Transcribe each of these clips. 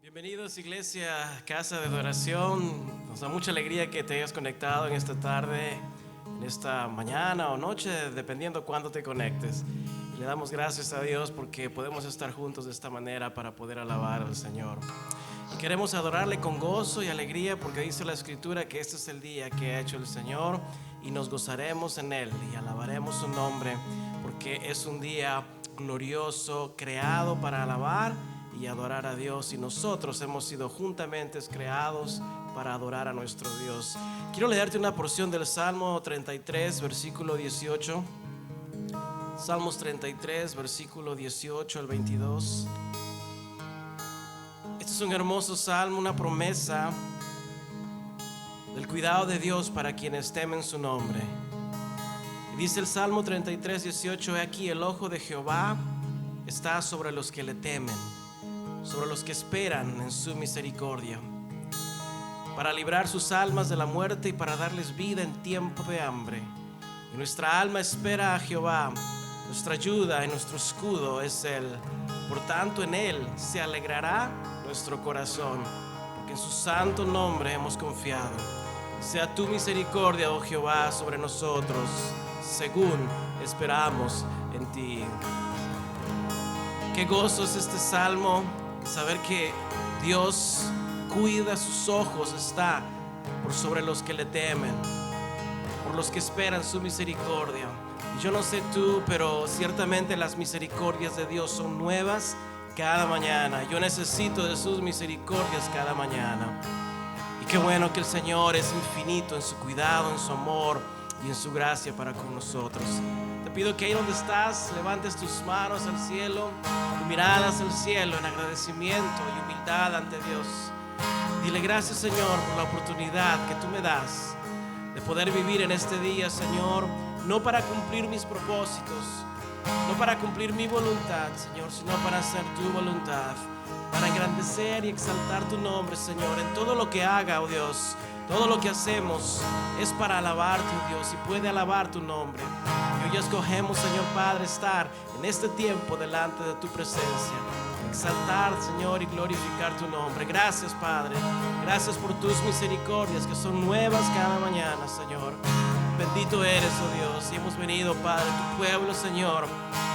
Bienvenidos, Iglesia, Casa de Adoración. Nos da mucha alegría que te hayas conectado en esta tarde, en esta mañana o noche, dependiendo cuándo te conectes. Y le damos gracias a Dios porque podemos estar juntos de esta manera para poder alabar al Señor. Y queremos adorarle con gozo y alegría porque dice la Escritura que este es el día que ha hecho el Señor y nos gozaremos en Él y alabaremos su nombre porque es un día glorioso, creado para alabar y adorar a Dios, y nosotros hemos sido juntamente creados para adorar a nuestro Dios. Quiero leerte una porción del Salmo 33, versículo 18. Salmos 33, versículo 18 al 22. Este es un hermoso salmo, una promesa del cuidado de Dios para quienes temen su nombre. Y dice el Salmo 33, 18: He aquí, el ojo de Jehová está sobre los que le temen, sobre los que esperan en su misericordia, para librar sus almas de la muerte y para darles vida en tiempo de hambre. Y nuestra alma espera a Jehová, nuestra ayuda y nuestro escudo es Él. Por tanto, en Él se alegrará nuestro corazón, porque en su santo nombre hemos confiado. Sea tu misericordia, oh Jehová, sobre nosotros, según esperamos en ti. Qué gozo es este salmo, saber que Dios cuida, sus ojos está por sobre los que le temen, por los que esperan su misericordia. Y yo no sé tú, pero ciertamente las misericordias de Dios son nuevas cada mañana. Yo necesito de sus misericordias cada mañana. Y qué bueno que el Señor es infinito en su cuidado, en su amor y en su gracia para con nosotros. Te pido que ahí donde estás levantes tus manos al cielo y miradas al cielo en agradecimiento y humildad ante Dios. Dile gracias, Señor, por la oportunidad que tú me das de poder vivir en este día, Señor, no para cumplir mis propósitos, no para cumplir mi voluntad, Señor, sino para hacer tu voluntad, para engrandecer y exaltar tu nombre, Señor, en todo lo que haga, oh Dios. Todo lo que hacemos es para alabarte, oh Dios, y puede alabar tu nombre. Y hoy escogemos, Señor Padre, estar en este tiempo delante de tu presencia, exaltar, Señor, y glorificar tu nombre. Gracias, Padre. Gracias por tus misericordias que son nuevas cada mañana, Señor. Bendito eres, oh Dios. Y hemos venido, Padre, tu pueblo, Señor.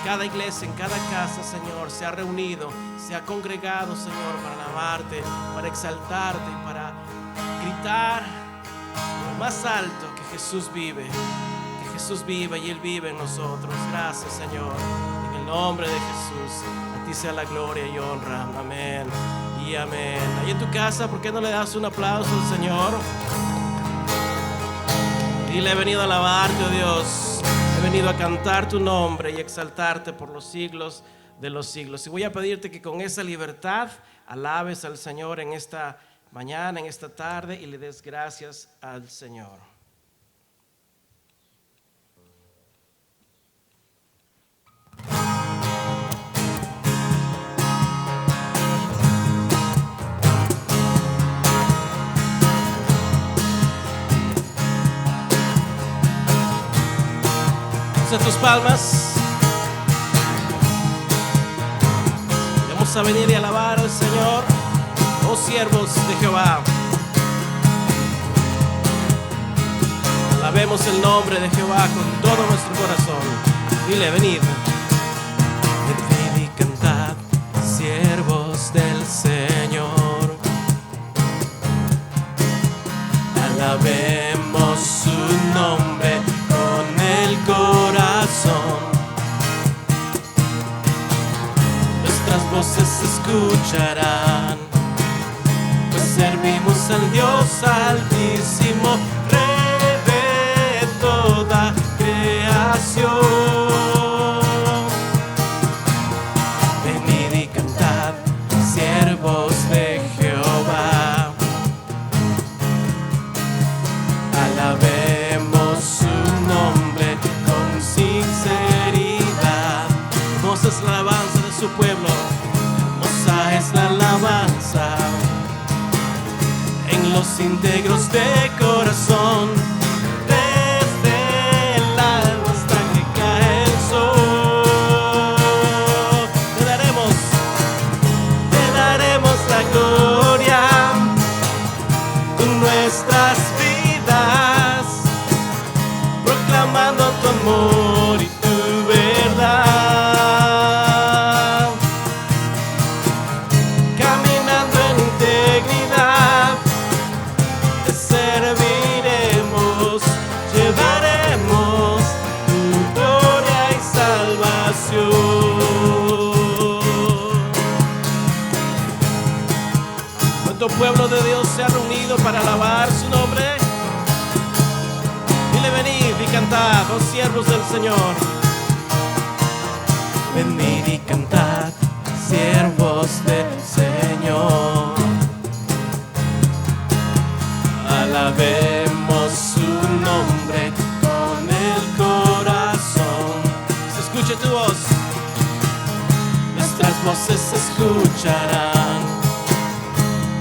Cada iglesia, en cada casa, Señor, se ha reunido, se ha congregado, Señor, para alabarte, para exaltarte y para gritar lo más alto que Jesús vive, y Él vive en nosotros. Gracias, Señor, en el nombre de Jesús. A ti sea la gloria y honra. Amén y amén. Ahí en tu casa, ¿por qué no le das un aplauso al Señor? Dile: he venido a alabarte, oh Dios, he venido a cantar tu nombre y exaltarte por los siglos de los siglos. Y voy a pedirte que con esa libertad alabes al Señor en esta mañana, en esta tarde, y le des gracias al Señor. Usa tus palmas. Vamos a venir y alabar al Señor, oh siervos de Jehová. Alabemos el nombre de Jehová con todo nuestro corazón. Dile: venid. Venid y cantad, siervos del Señor. Alabemos su nombre con el corazón. Nuestras voces se escucharán, pues servimos al Dios altísimo, Rey de toda creación. Venid y cantad, siervos de Jehová. Alabemos su nombre con sinceridad. Hermosa es la alabanza de su pueblo, hermosa es la alabanza en los íntegros de corazón. Desde el alba hasta que cae el sol, te daremos la gloria. Cuánto pueblo de Dios se ha reunido para alabar su nombre. Dile, venid y cantad, oh siervos del Señor. Venid y cantad, siervos del Señor. Alabemos su nombre con el corazón. Se escuche tu voz. Nuestras voces se escucharán,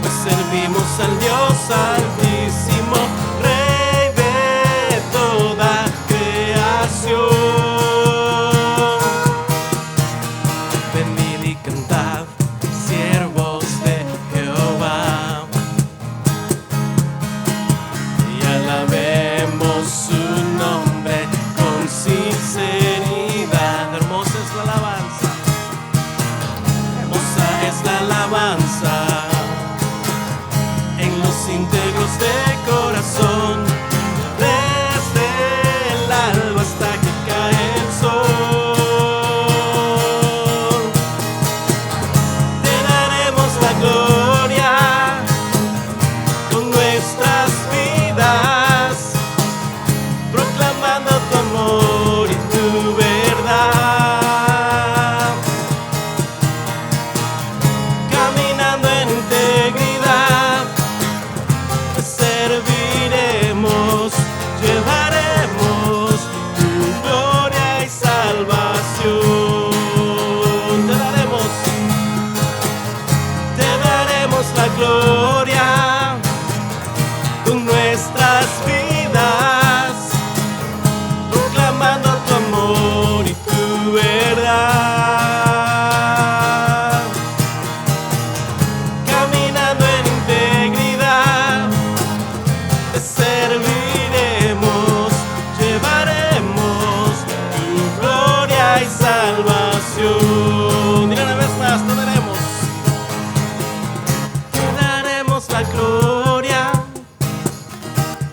pues servimos al Dios Altísimo, Rey de toda creación. Venid y cantad, siervos de Jehová, y alabemos su nombre con sinceridad. Hermosa es la alabanza, hermosa es la alabanza en los íntegros de corazón, desde el alba hasta que cae el sol. Te daremos la gloria con nuestras vidas, proclamando tu amor y tu verdad, caminando en integridad. Te serviremos, llevaremos tu gloria y salvación. Te daremos la gloria con nuestras vidas, proclamando tu amor y tu verdad, caminando en integridad. Te serviremos, llevaremos tu gloria y salvación. Mira una vez más, te daremos la gloria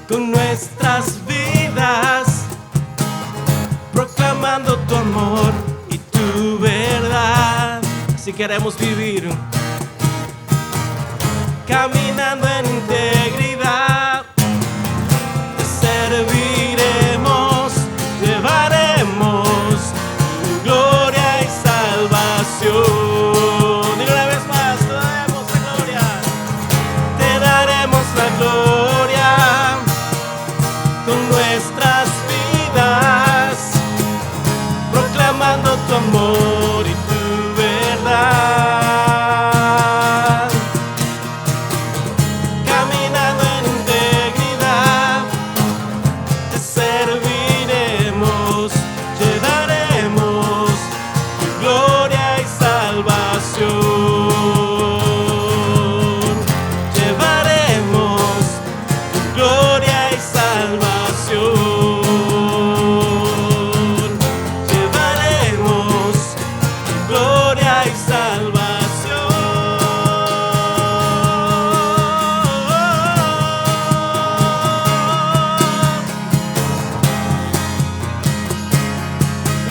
con nuestras vidas, proclamando tu amor y tu verdad. Si queremos vivir caminando en integridad, te serviremos, llevaremos tu gloria y salvación. Y una vez más, te daremos la gloria. Te daremos la gloria con nuestras vidas, proclamando tu amor y tu verdad, caminando en integridad. Te serviremos, llevaremos tu gloria y salvación. Llevaremos tu gloria y salvación. Llevaremos tu gloria y salvación.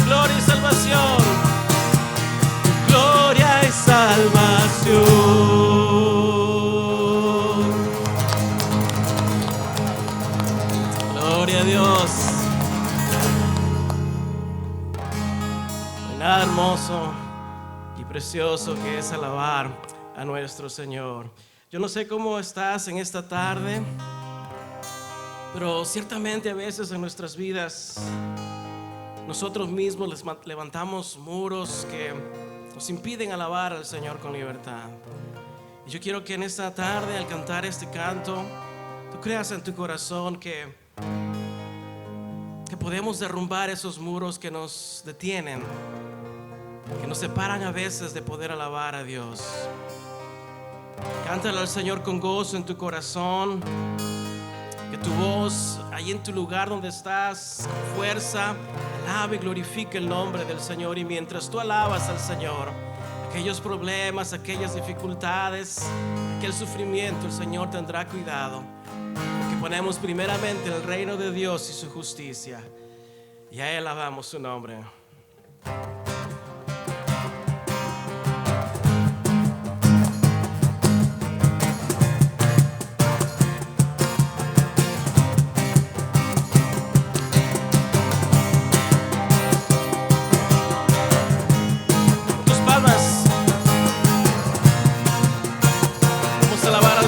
Gloria y salvación. Gloria y salvación. Gloria a Dios. No hay nada hermoso y precioso que es alabar a nuestro Señor. Yo no sé cómo estás en esta tarde, pero ciertamente a veces en nuestras vidas nosotros mismos levantamos muros que nos impiden alabar al Señor con libertad. Y yo quiero que en esta tarde, al cantar este canto, tú creas en tu corazón que podemos derrumbar esos muros que nos detienen, que nos separan a veces de poder alabar a Dios. Cántale al Señor con gozo en tu corazón, que tu voz ahí en tu lugar donde estás con fuerza alabe y glorifique el nombre del Señor. Y mientras tú alabas al Señor, aquellos problemas, aquellas dificultades, aquel sufrimiento, el Señor tendrá cuidado, porque ponemos primeramente el reino de Dios y su justicia, y ahí alabamos su nombre.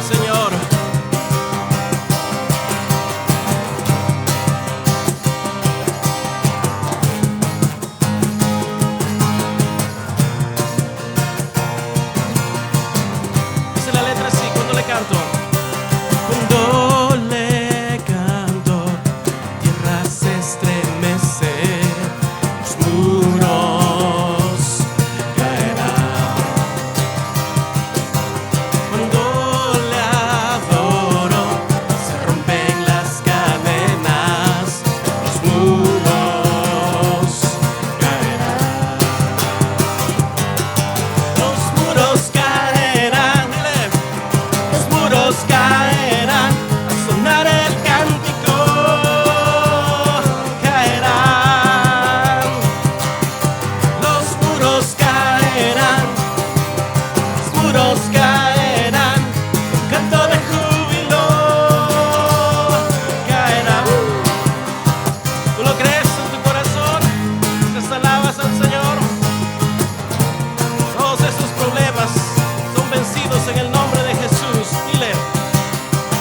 Señor. Dice la letra así, cuando le canto. Cuando le canto, tierra se estremece, los muros caerán. Cuando le adoro, se rompen las cadenas, los muros caerán. Los muros caerán, los muros caerán, al sonar el cántico caerán. Los muros caerán, los muros caerán, un canto de júbilo caerá. ¿Tú lo crees en tu corazón? ¿Te alabas al Señor? Todos estos problemas son vencidos en el nombre de Jesús. Dile,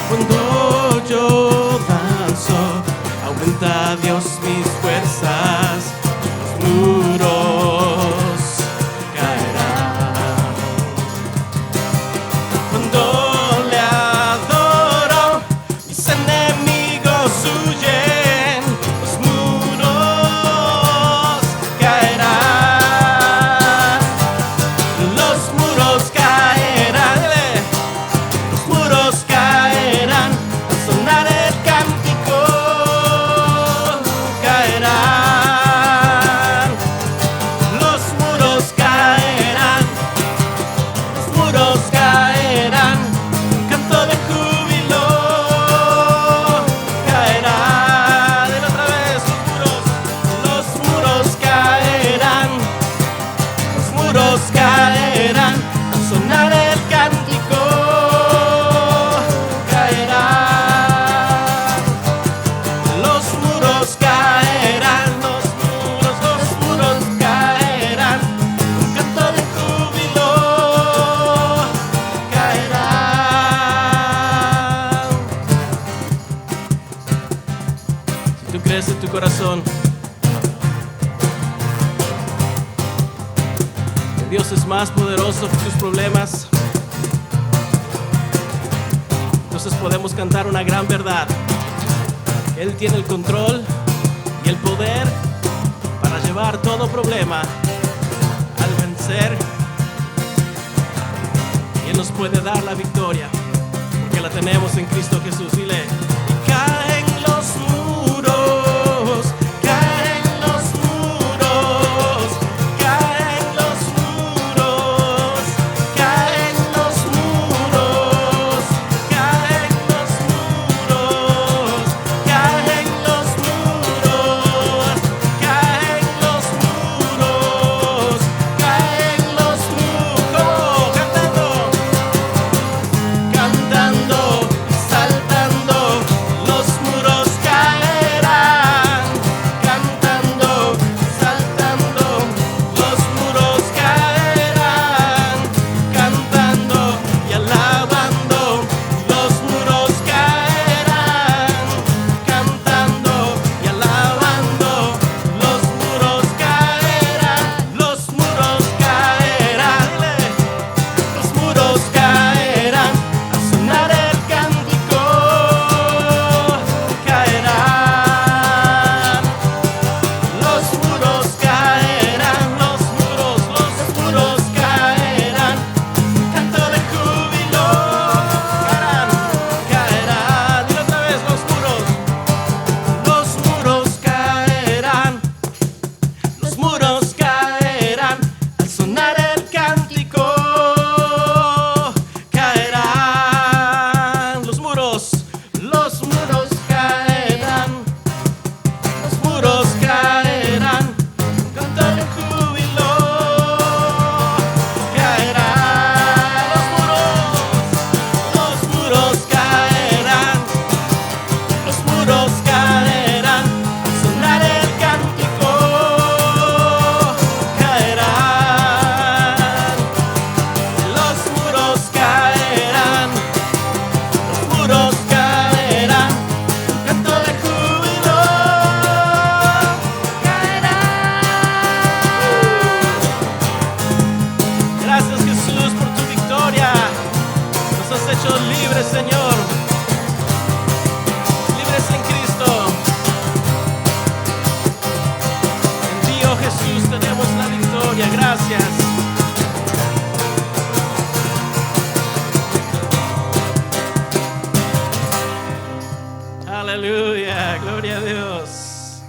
cuando yo danzo, aumenta Dios mis fuerzas, los muros caerán. Cuando le adoro, mis enemigos huyen, los muros caerán. Los muros caerán, los muros caerán, al sonar el cántico caerán. Los muros caerán, los muros caerán, un canto de júbilo caerá. Dile otra vez, los muros caerán, los muros caerán, al sonar el cántico caerán. Los muros caerán, los muros caerán, un canto de júbilo caerán. Si tú crees en tu corazón que Dios es más poderoso que tus problemas, entonces podemos cantar una gran verdad. Él tiene el control y el poder para llevar todo problema al vencer, y Él nos puede dar la victoria porque la tenemos en Cristo Jesús. Dile, caen los muros, caen los muros, caen los muros, caen los muros, caen los muros, caen los muros, caen los muros, caen los muros. Cantando, cantando, saltando. hechos libres, Señor. Libres en Cristo. En ti, oh Jesús, tenemos la victoria. Gracias. Aleluya, gloria a Dios.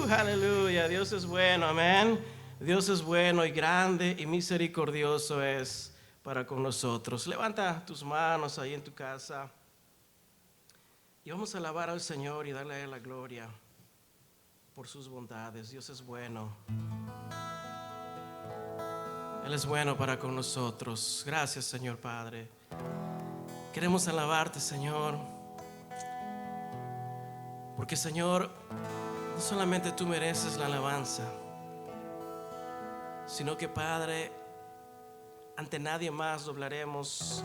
Aleluya, Dios es bueno, amén. Dios es bueno y grande y misericordioso es para con nosotros. Levanta tus manos ahí en tu casa y vamos a alabar al Señor y darle a Él la gloria por sus bondades. Dios es bueno. Él es bueno para con nosotros. Gracias, Señor Padre. Queremos alabarte, Señor, porque, Señor, no solamente tú mereces la alabanza, sino que, Padre, ante nadie más doblaremos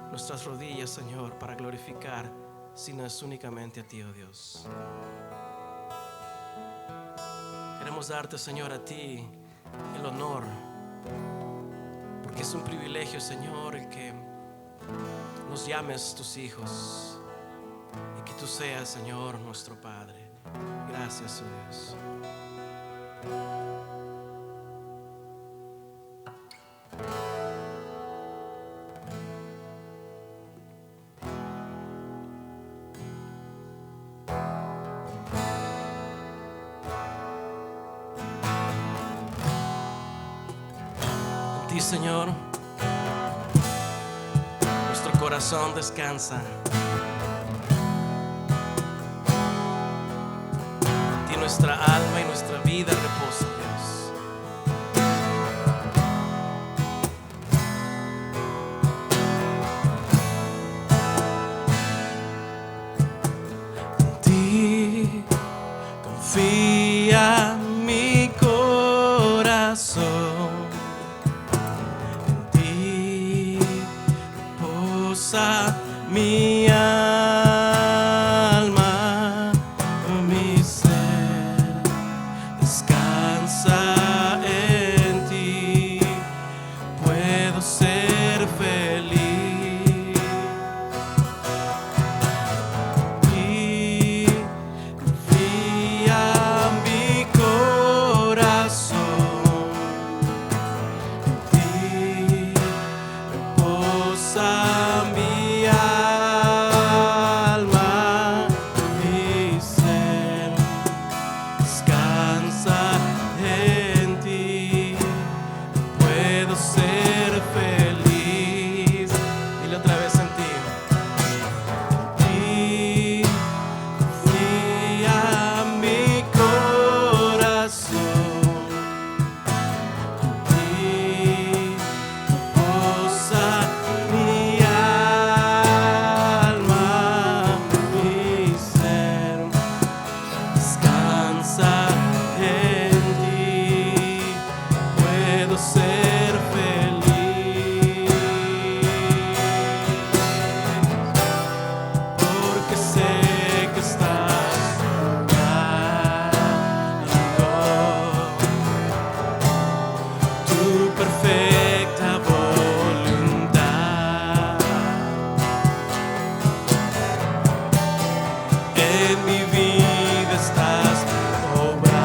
nuestras rodillas, Señor, para glorificar, sino es únicamente a ti, oh Dios. Queremos darte, Señor, a ti el honor, porque es un privilegio, Señor, el que nos llames tus hijos y que tú seas, Señor, nuestro Padre. Gracias, oh Dios. En ti, Señor, nuestro corazón descansa. En ti nuestra alma y nuestra vida reposa, Dios. En ti confía mi corazón. En ti reposa mi alma, mi ser descansa en ti. Puedo ser feliz. Y confía mi corazón. En ti reposa mi alma, mi ser descansa en ti. Puedo ser feliz. Dile otra vez, en ti. En ti confía mi corazón. En ti reposa mi alma, mi ser descansa en ti. Puedo ser feliz, porque sé que estás obrando tu perfecta voluntad. En mi vida estás obrando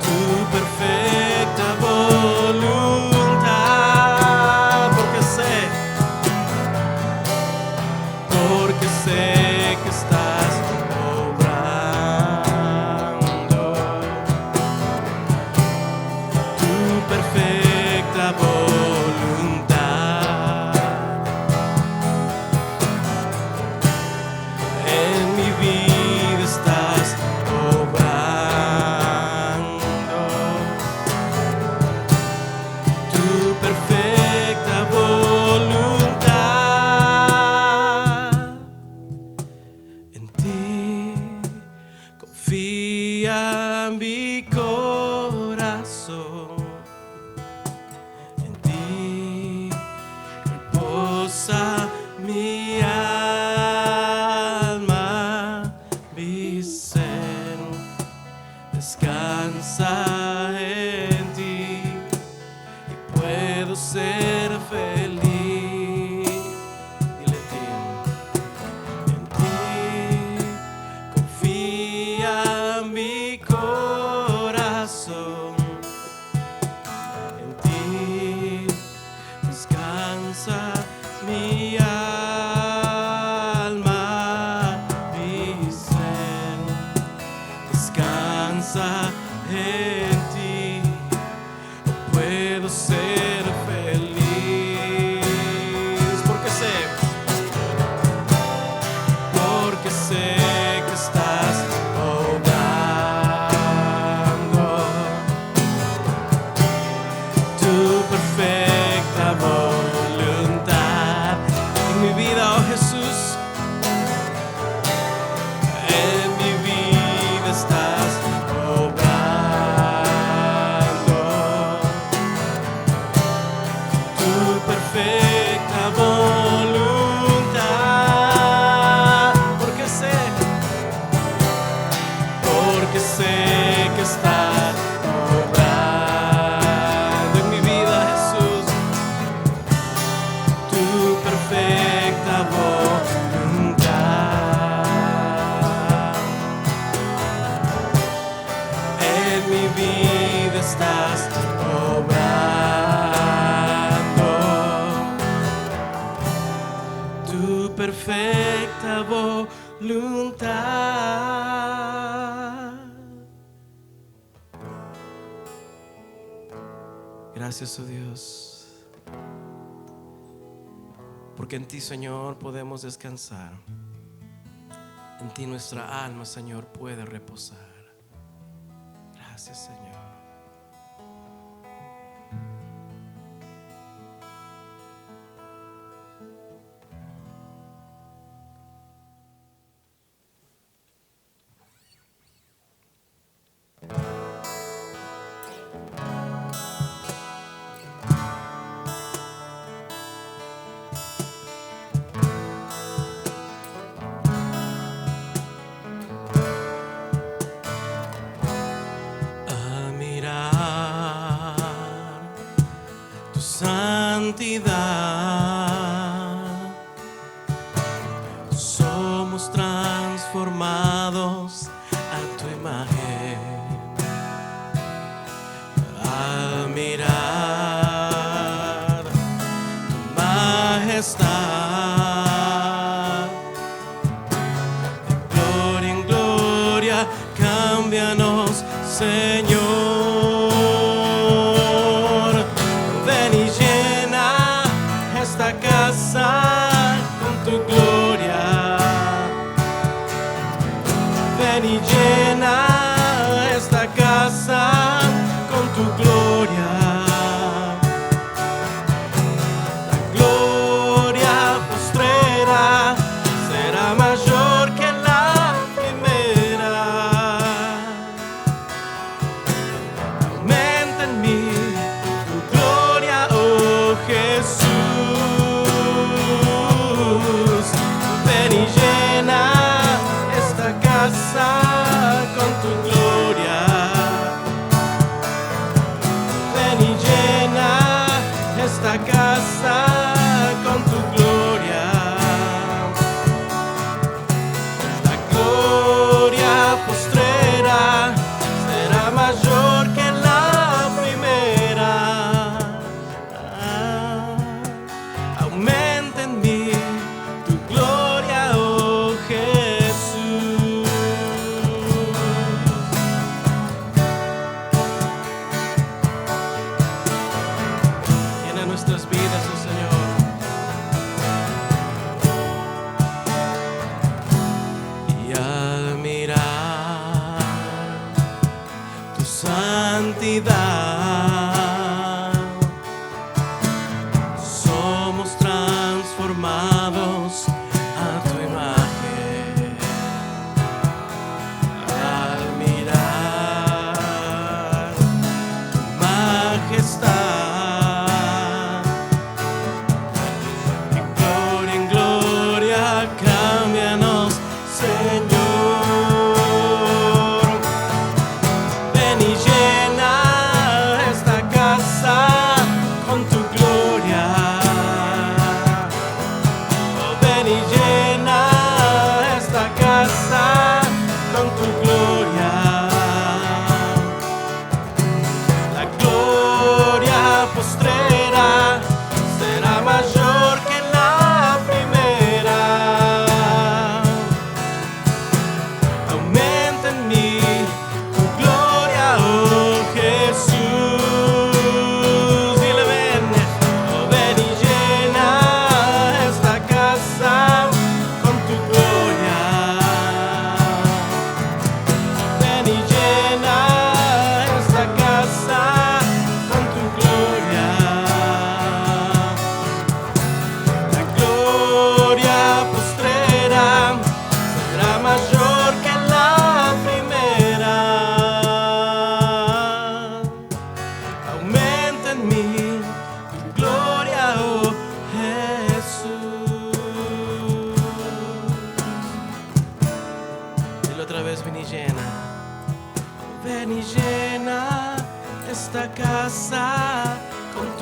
tu perfecta voluntad, porque sé que estás obrando tu perfecta voluntad. En mi vida estás obrando tu perfecta voluntad. En ti confía mi corazón. En ti reposa mi alma, mi ser descansa en ti. ser feliz. Dile a ti. En ti confía mi corazón. En ti descansa mi alma, mi ser. Descansa en ti. Puedo ser feliz porque sé que estás obrando tu perfecta voluntad en mi vida, oh Jesús. En mi vida estás obrando tu perfecta voluntad, porque sé que estás obrando en mi vida, Jesús, tu perfecta voluntad. En mi vida estás obrando tu perfecta voluntad. Gracias, oh Dios, porque en ti, Señor, podemos descansar. En ti nuestra alma, Señor, puede reposar. Gracias, Señor. Santidad, somos transformados a tu imagen. Al mirar tu majestad, de gloria en gloria, cámbianos, Señor. Con tu gloria, ven y llena esta casa con tu gloria. La gloria postrera será mayor que la primera. Aumenta en mí tu gloria, oh Jesús. Ven y llena esta casa con tu gloria. Ven y llena esta casa con tu gloria. La gloria postrera será mayor que la primera. Aumenta en mí tu gloria, oh Jesús. Llena nuestras vidas, oh Señor.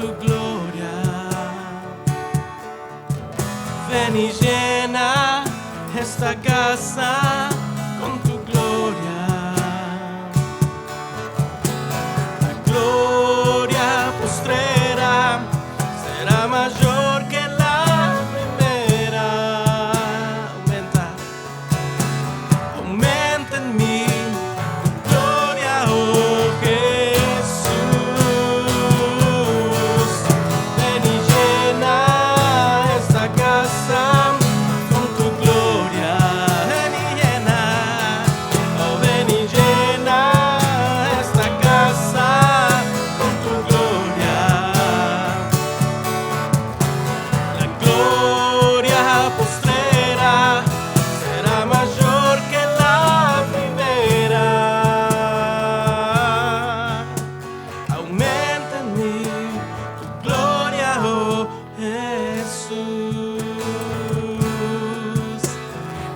tu gloria. Ven y llena esta casa con tu gloria. La gloria postrera será mayor que la primera. Aumenta en mí tu gloria, oh Jesús. Ven y llena esta casa con tu gloria. Ven y llena, oh ven y llena esta casa con tu gloria. La gloria postrera será mayor que la primera. Aumenta en mí tu gloria, oh Jesús.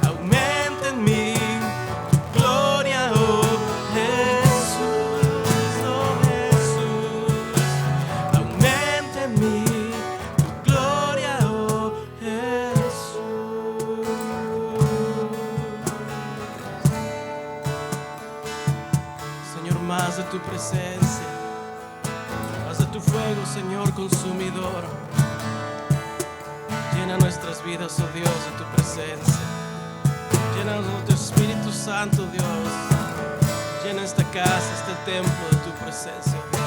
Aumenta en mí tu gloria, oh Jesús, oh Jesús. Aumenta en mí tu gloria, oh Jesús. Señor, más de tu presencia, más de tu fuego, Señor consumidor. Llena nuestras vidas, oh Dios, de tu presencia. Llénanos de tu Espíritu Santo, Dios. Llena esta casa, este templo de tu presencia, oh Dios.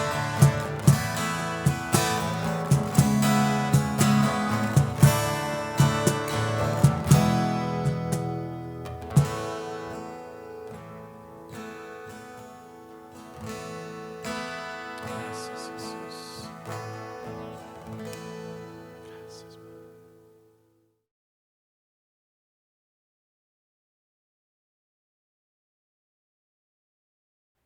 Gracias, Jesús. Gracias, Padre.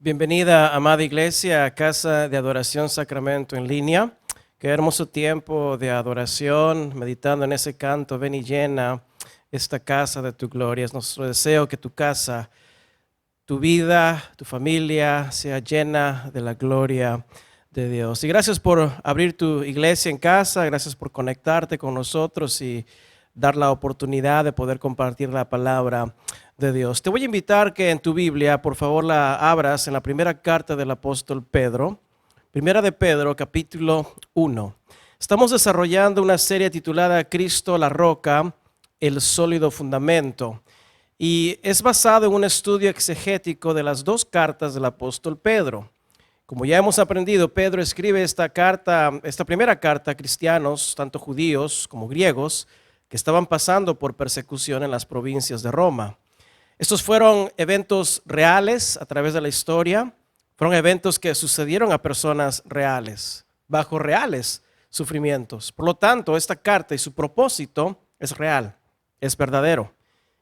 Bienvenida, amada iglesia, a Casa de Adoración Sacramento en línea. Qué hermoso tiempo de adoración, meditando en ese canto. Ven y llena esta casa de tu gloria. Es nuestro deseo que tu casa, tu vida, tu familia sea llena de la gloria de Dios. Y gracias por abrir tu iglesia en casa, gracias por conectarte con nosotros y dar la oportunidad de poder compartir la palabra de Dios. Te voy a invitar que en tu Biblia, por favor, la abras en la primera carta del apóstol Pedro, primera de Pedro, capítulo 1. Estamos desarrollando una serie titulada Cristo, la roca, el sólido fundamento. Y es basado en un estudio exegético de las dos cartas del apóstol Pedro. Como ya hemos aprendido, Pedro escribe esta primera carta a cristianos, tanto judíos como griegos, que estaban pasando por persecución en las provincias de Roma. Estos fueron eventos reales a través de la historia, fueron eventos que sucedieron a personas reales, bajo reales sufrimientos. Por lo tanto, esta carta y su propósito es real, es verdadero.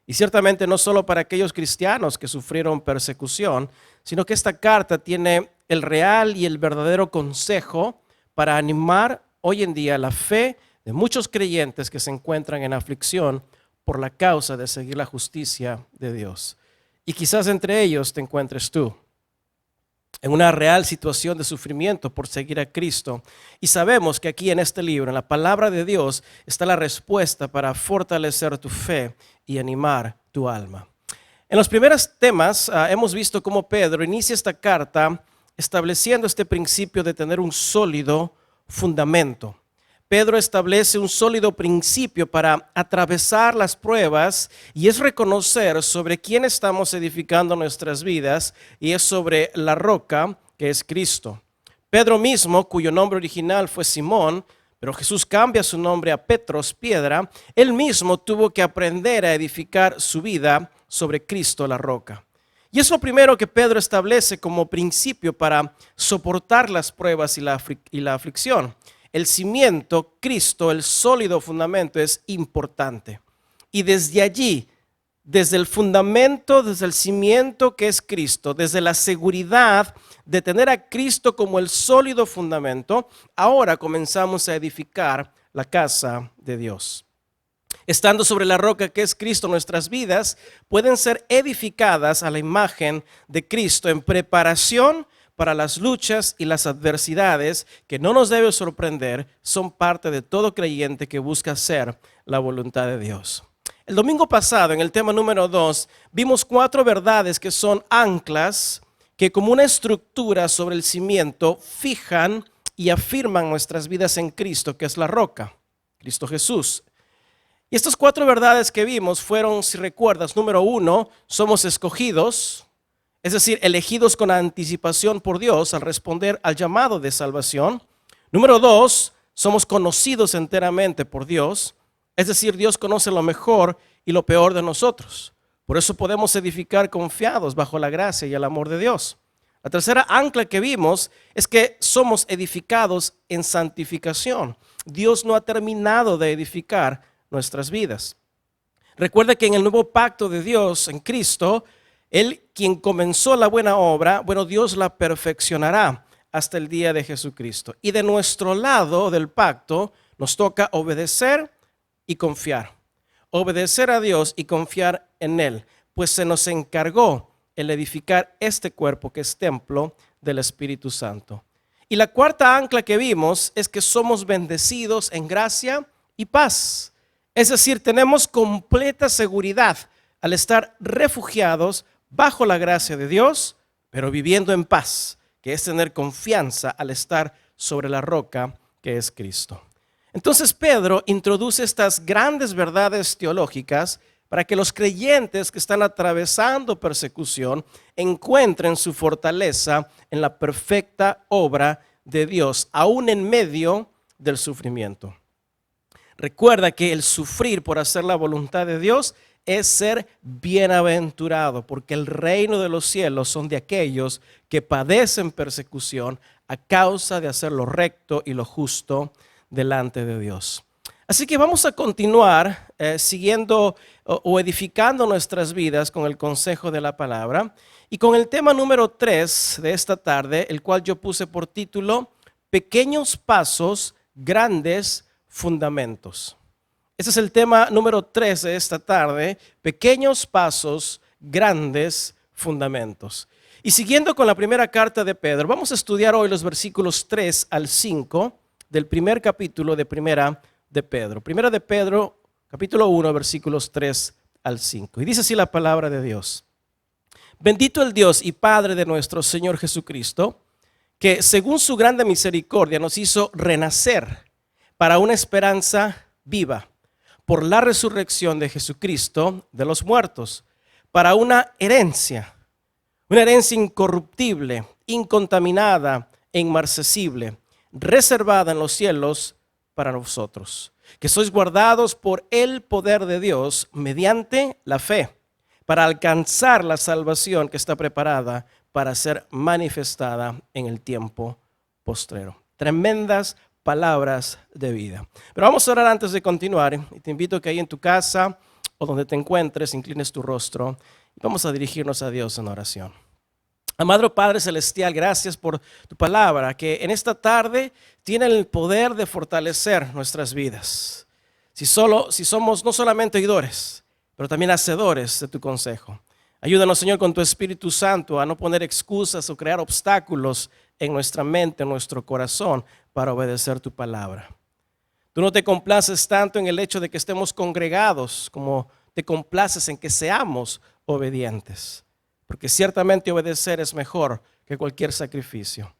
Y ciertamente no solo para aquellos cristianos que sufrieron persecución, sino que esta carta tiene el real y el verdadero consejo para animar hoy en día la fe de muchos creyentes que se encuentran en aflicción por la causa de seguir la justicia de Dios. Y quizás entre ellos te encuentres tú, en una real situación de sufrimiento por seguir a Cristo. Y sabemos que aquí en este libro, en la palabra de Dios, está la respuesta para fortalecer tu fe y animar tu alma. En los primeros temas hemos visto cómo Pedro inicia esta carta estableciendo este principio de tener un sólido fundamento. Pedro establece un sólido principio para atravesar las pruebas y es reconocer sobre quién estamos edificando nuestras vidas y es sobre la roca que es Cristo. Pedro mismo, cuyo nombre original fue Simón, pero Jesús cambia su nombre a Petros, piedra, él mismo tuvo que aprender a edificar su vida sobre Cristo, la roca. Y es lo primero que Pedro establece como principio para soportar las pruebas y la aflicción. El cimiento, Cristo, el sólido fundamento es importante. Y desde allí, desde el fundamento, desde el cimiento que es Cristo, desde la seguridad de tener a Cristo como el sólido fundamento, ahora comenzamos a edificar la casa de Dios. Estando sobre la roca que es Cristo, nuestras vidas pueden ser edificadas a la imagen de Cristo en preparación para las luchas y las adversidades que no nos debe sorprender son parte de todo creyente que busca hacer la voluntad de Dios. El domingo pasado, en el tema número 2, vimos 4 verdades que son anclas que como una estructura sobre el cimiento fijan y afirman nuestras vidas en Cristo, que es la roca, Cristo Jesús. Y estas 4 verdades que vimos fueron, si recuerdas, número 1, somos escogidos, es decir, elegidos con anticipación por Dios al responder al llamado de salvación. Número 2, somos conocidos enteramente por Dios, es decir, Dios conoce lo mejor y lo peor de nosotros. Por eso podemos edificar confiados bajo la gracia y el amor de Dios. La tercera ancla que vimos es que somos edificados en santificación. Dios no ha terminado de edificar nuestras vidas. Recuerda que en el nuevo pacto de Dios en Cristo, Él quien comenzó la buena obra, Dios la perfeccionará hasta el día de Jesucristo. Y de nuestro lado del pacto nos toca obedecer y confiar. Obedecer a Dios y confiar en Él, pues se nos encargó el edificar este cuerpo que es templo del Espíritu Santo. Y la cuarta ancla que vimos es que somos bendecidos en gracia y paz. Es decir, tenemos completa seguridad al estar refugiados bajo la gracia de Dios, pero viviendo en paz, que es tener confianza al estar sobre la roca que es Cristo. Entonces Pedro introduce estas grandes verdades teológicas para que los creyentes que están atravesando persecución encuentren su fortaleza en la perfecta obra de Dios, aún en medio del sufrimiento. Recuerda que el sufrir por hacer la voluntad de Dios es ser bienaventurado, porque el reino de los cielos son de aquellos que padecen persecución a causa de hacer lo recto y lo justo delante de Dios. Así que vamos a continuar siguiendo o edificando nuestras vidas con el consejo de la palabra y con el tema número 3 de esta tarde, el cual yo puse por título Pequeños pasos, grandes fundamentos. Ese es el tema número 3 de esta tarde, pequeños pasos, grandes fundamentos. Y siguiendo con la primera carta de Pedro, vamos a estudiar hoy los versículos 3 al 5 del primer capítulo de Primera de Pedro. Primera de Pedro, capítulo 1, versículos 3 al 5. Y dice así la palabra de Dios. Bendito el Dios y Padre de nuestro Señor Jesucristo, que según su grande misericordia nos hizo renacer para una esperanza viva por la resurrección de Jesucristo de los muertos, para una herencia incorruptible, incontaminada e inmarcesible, reservada en los cielos para vosotros, que sois guardados por el poder de Dios mediante la fe, para alcanzar la salvación que está preparada para ser manifestada en el tiempo postrero. Tremendas palabras de vida. Pero vamos a orar antes de continuar y te invito a que ahí en tu casa o donde te encuentres inclines tu rostro y vamos a dirigirnos a Dios en oración. Amado Padre Celestial, gracias por tu palabra que en esta tarde tiene el poder de fortalecer nuestras vidas. Si somos no solamente oidores, pero también hacedores de tu consejo. Ayúdanos, Señor, con tu Espíritu Santo a no poner excusas o crear obstáculos en nuestra mente, en nuestro corazón, para obedecer tu palabra. Tú no te complaces tanto en el hecho de que estemos congregados como te complaces en que seamos obedientes. Porque ciertamente obedecer es mejor que cualquier sacrificio.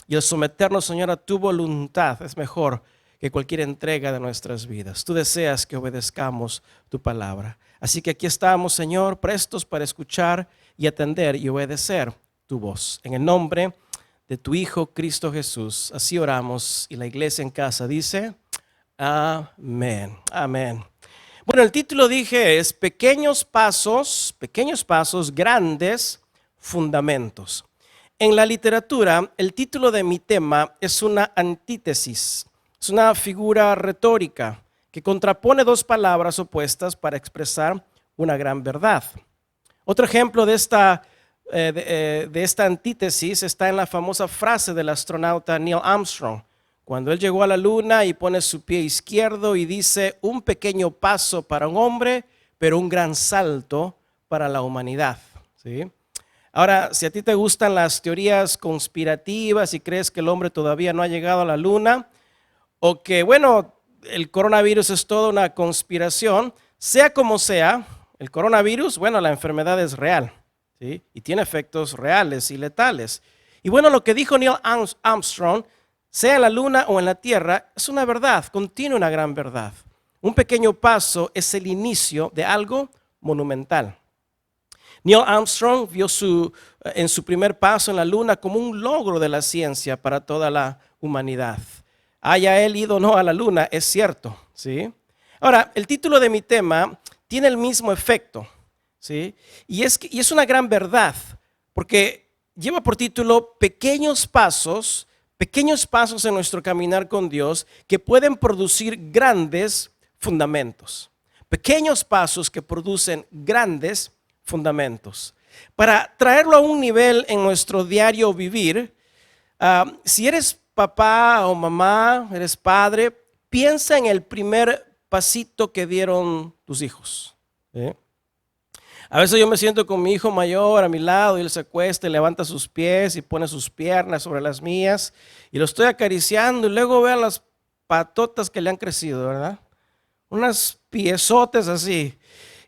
Y el someternos, Señor, a tu voluntad es mejor que cualquier entrega de nuestras vidas. Tú deseas que obedezcamos tu palabra. Así que aquí estamos, Señor, prestos para escuchar y atender y obedecer tu voz. En el nombre de tu Hijo Cristo Jesús, así oramos. Y la iglesia en casa dice, amén, amén. Bueno, el título dije es pequeños pasos, grandes fundamentos. En la literatura, el título de mi tema es una antítesis, es una figura retórica que contrapone dos palabras opuestas para expresar una gran verdad. Otro ejemplo de esta antítesis está en la famosa frase del astronauta Neil Armstrong, cuando él llegó a la luna y pone su pie izquierdo y dice, un pequeño paso para un hombre, pero un gran salto para la humanidad. ¿Sí? Ahora, si a ti te gustan las teorías conspirativas y crees que el hombre todavía no ha llegado a la luna, o que, bueno, el coronavirus es toda una conspiración, sea como sea, el coronavirus, bueno, la enfermedad es real, ¿sí? Y tiene efectos reales y letales. Y bueno, lo que dijo Neil Armstrong, sea en la luna o en la tierra, es una verdad, contiene una gran verdad. Un pequeño paso es el inicio de algo monumental. Neil Armstrong vio en su primer paso en la luna como un logro de la ciencia para toda la humanidad. Haya él ido o no a la luna, es cierto, ¿sí? Ahora, el título de mi tema tiene el mismo efecto, ¿sí? Y es una gran verdad, porque lleva por título pequeños pasos en nuestro caminar con Dios que pueden producir grandes fundamentos. Pequeños pasos que producen grandes fundamentos. Para traerlo a un nivel en nuestro diario vivir, si eres papá o mamá, eres padre, piensa en el primer pasito que dieron tus hijos. ¿Sí? A veces yo me siento con mi hijo mayor a mi lado y él se acuesta y levanta sus pies y pone sus piernas sobre las mías y lo estoy acariciando y luego veo las patotas que le han crecido, ¿verdad? Unas piezotes así.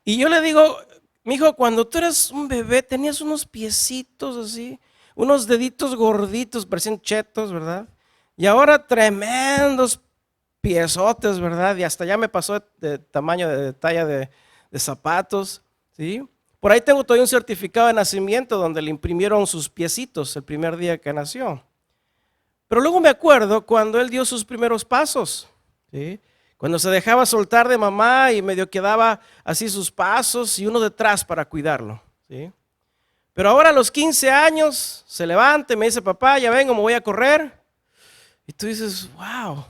Y yo le digo, mijo, cuando tú eras un bebé tenías unos piecitos así, unos deditos gorditos, parecían chetos, ¿verdad? Y ahora tremendos piezotes, ¿verdad? Y hasta ya me pasó de tamaño, de talla de zapatos, ¿sí? Por ahí tengo todavía un certificado de nacimiento donde le imprimieron sus piecitos el primer día que nació. Pero luego me acuerdo cuando él dio sus primeros pasos, ¿sí? Cuando se dejaba soltar de mamá y medio quedaba así sus pasos y uno detrás para cuidarlo, ¿sí? Pero ahora a los 15 años se levanta y me dice, papá, ya vengo, me voy a correr. Y tú dices, wow.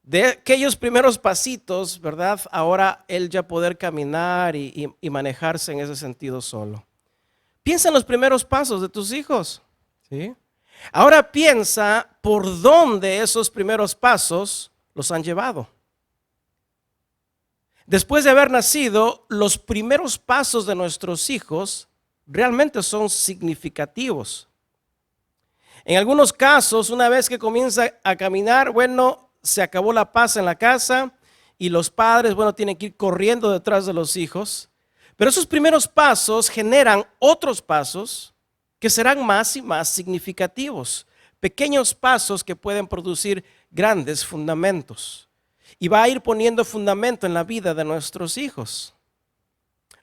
De aquellos primeros pasitos, ¿verdad? Ahora él ya poder caminar y manejarse en ese sentido solo. Piensa en los primeros pasos de tus hijos, ¿sí? Ahora piensa por dónde esos primeros pasos los han llevado. Después de haber nacido, los primeros pasos de nuestros hijos realmente son significativos. En algunos casos, una vez que comienza a caminar, bueno, se acabó la paz en la casa y los padres, bueno, tienen que ir corriendo detrás de los hijos. Pero esos primeros pasos generan otros pasos que serán más y más significativos. Pequeños pasos que pueden producir grandes fundamentos. Y va a ir poniendo fundamento en la vida de nuestros hijos.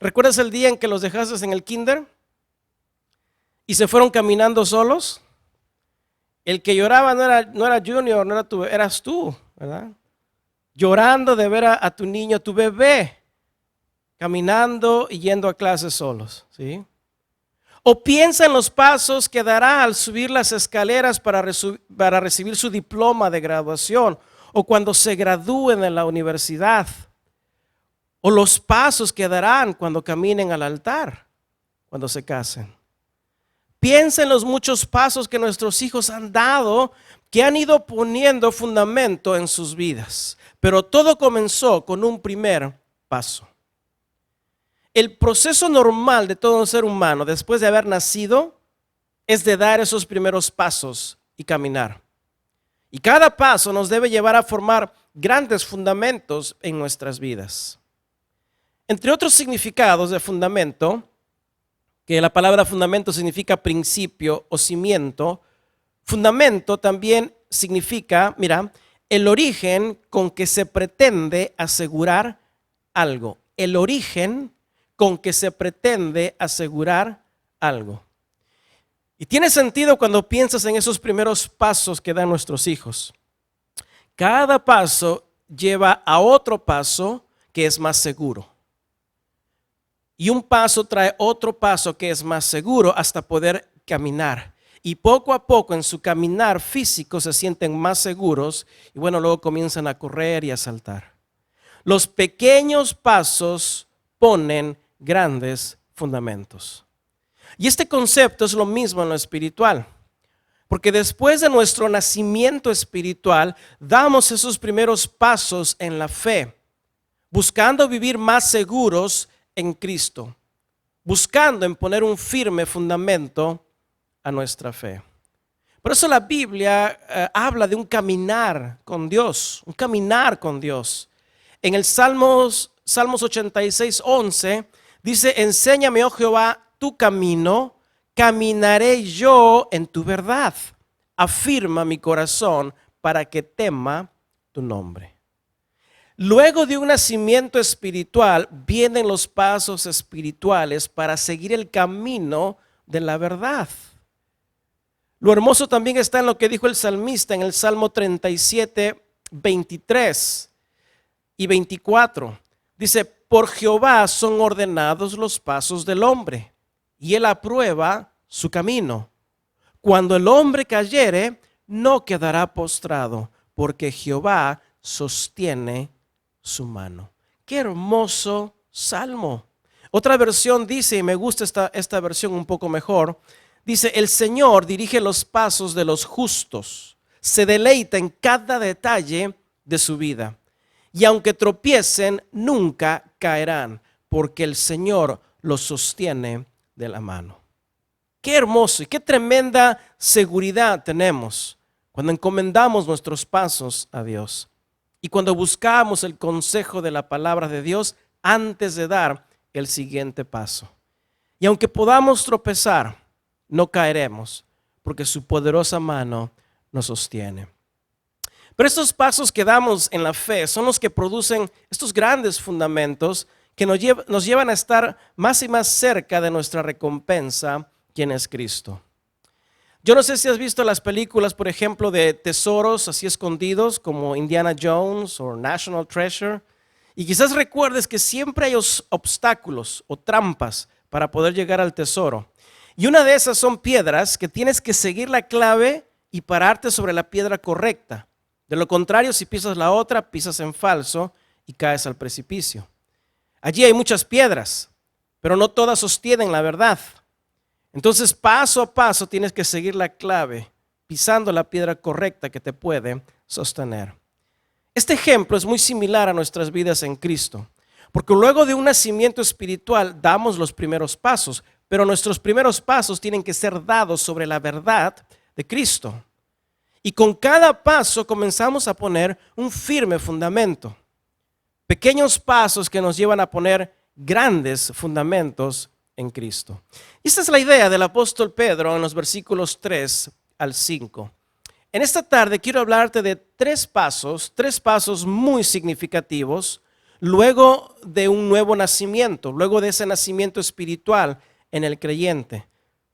¿Recuerdas el día en que los dejaste en el kinder? Y se fueron caminando solos. El que lloraba no era Junior, no era tú, eras tú, ¿verdad? Llorando de ver a tu niño, a tu bebé, caminando y yendo a clases solos, ¿sí? O piensa en los pasos que dará al subir las escaleras para recibir su diploma de graduación, o cuando se gradúen en la universidad, o los pasos que darán cuando caminen al altar, cuando se casen. Piensa en los muchos pasos que nuestros hijos han dado, que han ido poniendo fundamento en sus vidas. Pero todo comenzó con un primer paso. El proceso normal de todo ser humano después de haber nacido es de dar esos primeros pasos y caminar. Y cada paso nos debe llevar a formar grandes fundamentos en nuestras vidas. Entre otros significados de fundamento, que la palabra fundamento significa principio o cimiento, fundamento también significa, mira, el origen con que se pretende asegurar algo. El origen con que se pretende asegurar algo. Y tiene sentido cuando piensas en esos primeros pasos que dan nuestros hijos. Cada paso lleva a otro paso que es más seguro. Y un paso trae otro paso que es más seguro hasta poder caminar. Y poco a poco en su caminar físico se sienten más seguros y bueno, luego comienzan a correr y a saltar. Los pequeños pasos ponen grandes fundamentos. Y este concepto es lo mismo en lo espiritual. Porque después de nuestro nacimiento espiritual, damos esos primeros pasos en la fe, buscando vivir más seguros en Cristo, buscando en poner un firme fundamento a nuestra fe. Por eso la Biblia habla de un caminar con Dios, un caminar con Dios. En el Salmos 86:11 dice: enséñame, oh Jehová, tu camino, caminaré yo en tu verdad. Afirma mi corazón para que tema tu nombre. Luego de un nacimiento espiritual vienen los pasos espirituales para seguir el camino de la verdad. Lo hermoso también está en lo que dijo el salmista en el Salmo 37:23 y 24. Dice: por Jehová son ordenados los pasos del hombre, y él aprueba su camino. Cuando el hombre cayere, no quedará postrado, porque Jehová sostiene su mano. Qué hermoso salmo. Otra versión dice, y me gusta esta versión un poco mejor, dice: el Señor dirige los pasos de los justos, se deleita en cada detalle de su vida, y aunque tropiecen, nunca caerán, porque el Señor los sostiene de la mano. Qué hermoso y qué tremenda seguridad tenemos cuando encomendamos nuestros pasos a Dios y cuando buscamos el consejo de la palabra de Dios antes de dar el siguiente paso. Y aunque podamos tropezar, no caeremos, porque su poderosa mano nos sostiene. Pero estos pasos que damos en la fe son los que producen estos grandes fundamentos que nos llevan a estar más y más cerca de nuestra recompensa, quien es Cristo. Yo no sé si has visto las películas, por ejemplo, de tesoros así escondidos como Indiana Jones o National Treasure, y quizás recuerdes que siempre hay obstáculos o trampas para poder llegar al tesoro. Y una de esas son piedras que tienes que seguir la clave y pararte sobre la piedra correcta. De lo contrario, si pisas la otra, pisas en falso y caes al precipicio. Allí hay muchas piedras, pero no todas sostienen la verdad. Entonces, paso a paso tienes que seguir la clave, pisando la piedra correcta que te puede sostener. Este ejemplo es muy similar a nuestras vidas en Cristo, porque luego de un nacimiento espiritual damos los primeros pasos, pero nuestros primeros pasos tienen que ser dados sobre la verdad de Cristo. Y con cada paso comenzamos a poner un firme fundamento. Pequeños pasos que nos llevan a poner grandes fundamentos en Cristo. Esta es la idea del apóstol Pedro en los versículos 3 al 5. En esta tarde quiero hablarte de tres pasos muy significativos luego de un nuevo nacimiento, luego de ese nacimiento espiritual en el creyente.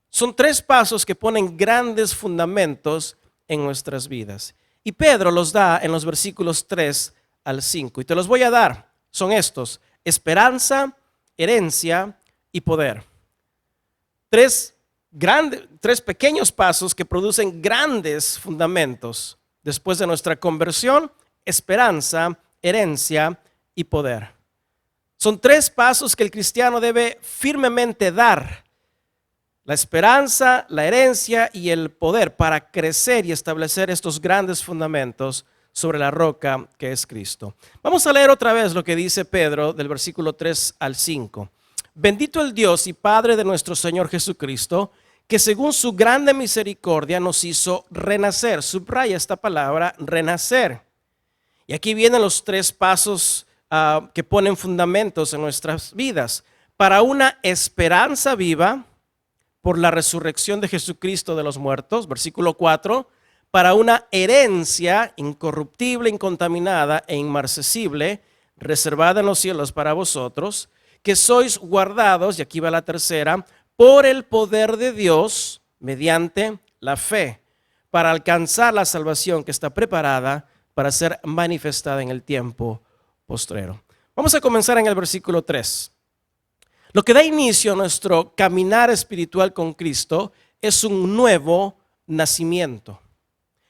Son tres pasos que ponen grandes fundamentos en nuestras vidas. Y Pedro los da en los versículos 3 al 5. Y te los voy a dar. Son estos: esperanza, herencia y poder. Tres pequeños pasos que producen grandes fundamentos después de nuestra conversión: esperanza, herencia y poder. Son tres pasos que el cristiano debe firmemente dar: la esperanza, la herencia y el poder, para crecer y establecer estos grandes fundamentos sobre la roca que es Cristo. Vamos a leer otra vez lo que dice Pedro del versículo 3 al 5. Bendito el Dios y Padre de nuestro Señor Jesucristo, que según su grande misericordia nos hizo renacer. Subraya esta palabra, renacer. Y aquí vienen los tres pasos que ponen fundamentos en nuestras vidas: para una esperanza viva por la resurrección de Jesucristo de los muertos, versículo 4, para una herencia incorruptible, incontaminada e inmarcesible, reservada en los cielos para vosotros, que sois guardados, y aquí va la tercera, por el poder de Dios, mediante la fe, para alcanzar la salvación que está preparada para ser manifestada en el tiempo postrero. Vamos a comenzar en el versículo 3. Lo que da inicio a nuestro caminar espiritual con Cristo es un nuevo nacimiento.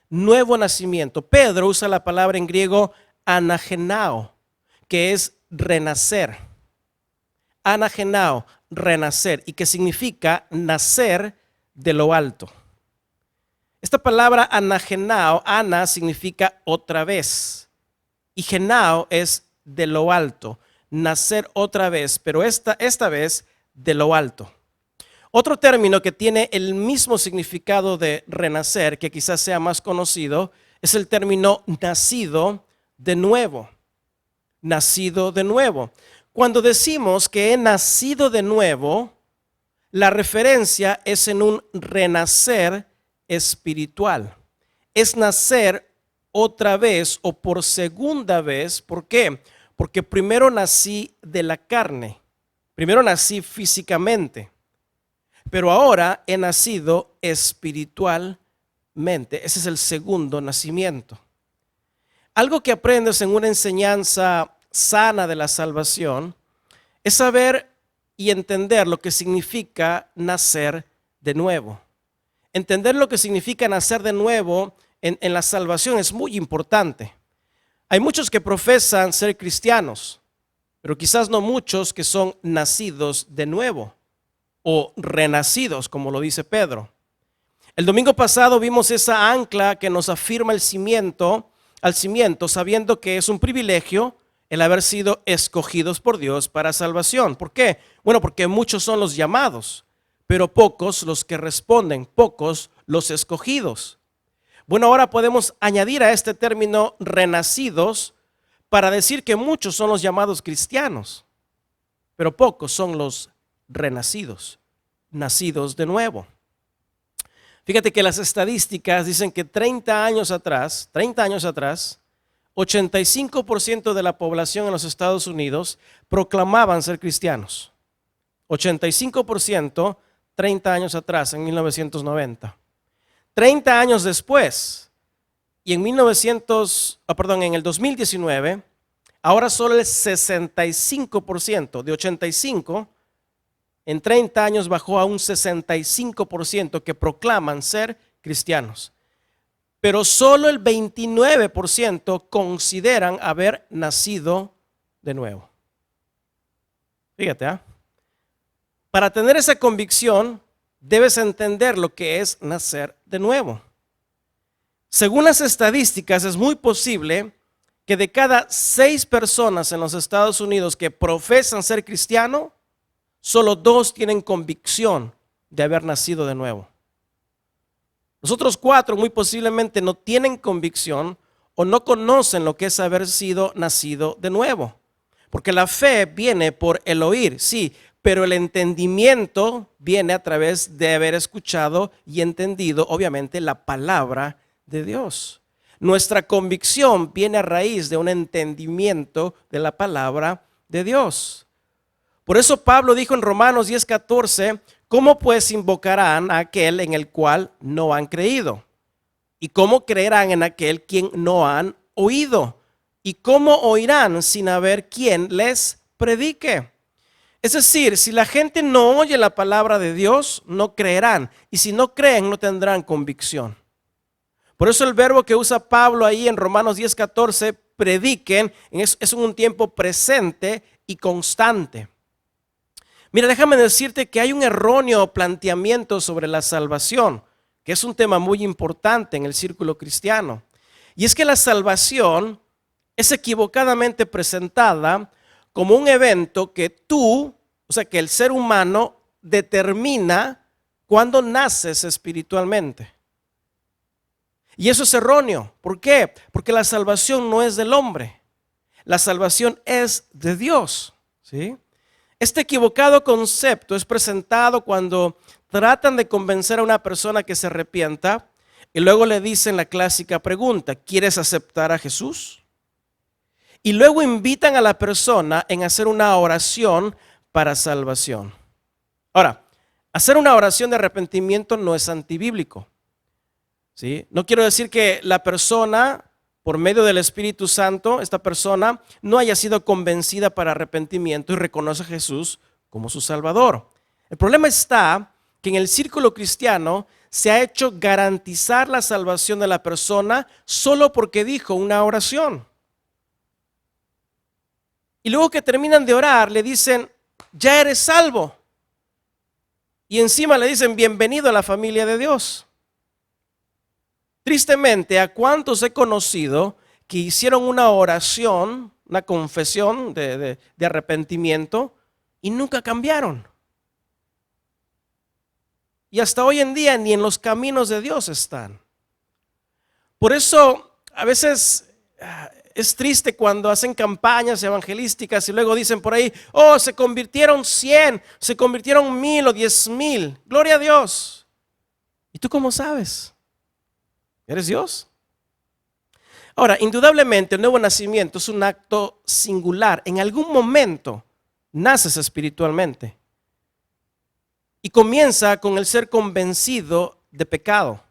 Nuevo nacimiento. Pedro usa la palabra en griego anagenao, que es renacer. Anagenao, renacer, y que significa nacer de lo alto. Esta palabra anagenao, ana significa otra vez, y genao es de lo alto, nacer otra vez, pero esta vez de lo alto. Otro término que tiene el mismo significado de renacer, que quizás sea más conocido, es el término nacido de nuevo. Nacido de nuevo. Cuando decimos que he nacido de nuevo, la referencia es en un renacer espiritual. Es nacer otra vez o por segunda vez. ¿Por qué? Porque primero nací de la carne. Primero nací físicamente. Pero ahora he nacido espiritualmente. Ese es el segundo nacimiento. Algo que aprendes en una enseñanza sana de la salvación es saber y entender lo que significa nacer de nuevo. Entender lo que significa nacer de nuevo en la salvación es muy importante. Hay muchos que profesan ser cristianos, pero quizás no muchos que son nacidos de nuevo o renacidos, como lo dice Pedro. El domingo pasado vimos esa ancla que nos afirma al cimiento, sabiendo que es un privilegio el haber sido escogidos por Dios para salvación. ¿Por qué? Bueno, porque muchos son los llamados, pero pocos los que responden, pocos los escogidos. Bueno, ahora podemos añadir a este término renacidos para decir que muchos son los llamados cristianos, pero pocos son los renacidos, nacidos de nuevo. Fíjate que las estadísticas dicen que 30 años atrás, 85% de la población en los Estados Unidos proclamaban ser cristianos. 85%, 30 años atrás, en 1990. 30 años después, y en el 2019, ahora solo el 65% de 85%, en 30 años bajó a un 65% que proclaman ser cristianos. Pero solo el 29% consideran haber nacido de nuevo. Fíjate, para tener esa convicción, debes entender lo que es nacer de nuevo. Según las estadísticas, es muy posible que de cada 6 personas en los Estados Unidos que profesan ser cristiano, solo 2 tienen convicción de haber nacido de nuevo. Los otros 4 muy posiblemente no tienen convicción o no conocen lo que es haber sido nacido de nuevo. Porque la fe viene por el oír, sí, pero el entendimiento viene a través de haber escuchado y entendido, obviamente, la palabra de Dios. Nuestra convicción viene a raíz de un entendimiento de la palabra de Dios. Por eso Pablo dijo en Romanos 10:14, ¿cómo pues invocarán a aquel en el cual no han creído? ¿Y cómo creerán en aquel quien no han oído? ¿Y cómo oirán sin haber quien les predique? Es decir, si la gente no oye la palabra de Dios, no creerán. Y si no creen, no tendrán convicción. Por eso el verbo que usa Pablo ahí en Romanos 10:14, prediquen, es un tiempo presente y constante. Mira, déjame decirte que hay un erróneo planteamiento sobre la salvación, que es un tema muy importante en el círculo cristiano. Y es que la salvación es equivocadamente presentada como un evento que que el ser humano determina cuando naces espiritualmente. Y eso es erróneo. ¿Por qué? Porque la salvación no es del hombre. La salvación es de Dios, ¿sí? Este equivocado concepto es presentado cuando tratan de convencer a una persona que se arrepienta y luego le dicen la clásica pregunta, ¿quieres aceptar a Jesús? Y luego invitan a la persona en hacer una oración para salvación. Ahora, hacer una oración de arrepentimiento no es antibíblico, ¿sí? No quiero decir que la persona, por medio del Espíritu Santo, esta persona no haya sido convencida para arrepentimiento y reconoce a Jesús como su Salvador. El problema está que en el círculo cristiano se ha hecho garantizar la salvación de la persona solo porque dijo una oración. Y luego que terminan de orar, le dicen, ya eres salvo. Y encima le dicen, bienvenido a la familia de Dios. Tristemente, ¿a cuántos he conocido que hicieron una oración, una confesión de arrepentimiento y nunca cambiaron? y hasta hoy en día ni en los caminos de Dios están. Por eso a veces es triste cuando hacen campañas evangelísticas y luego dicen por ahí, oh, se convirtieron 100, se convirtieron 1000 o 10,000. Gloria a Dios. ¿Y tú cómo sabes? ¿Eres Dios? Ahora, indudablemente el nuevo nacimiento es un acto singular. En algún momento naces espiritualmente y comienza con el ser convencido de pecado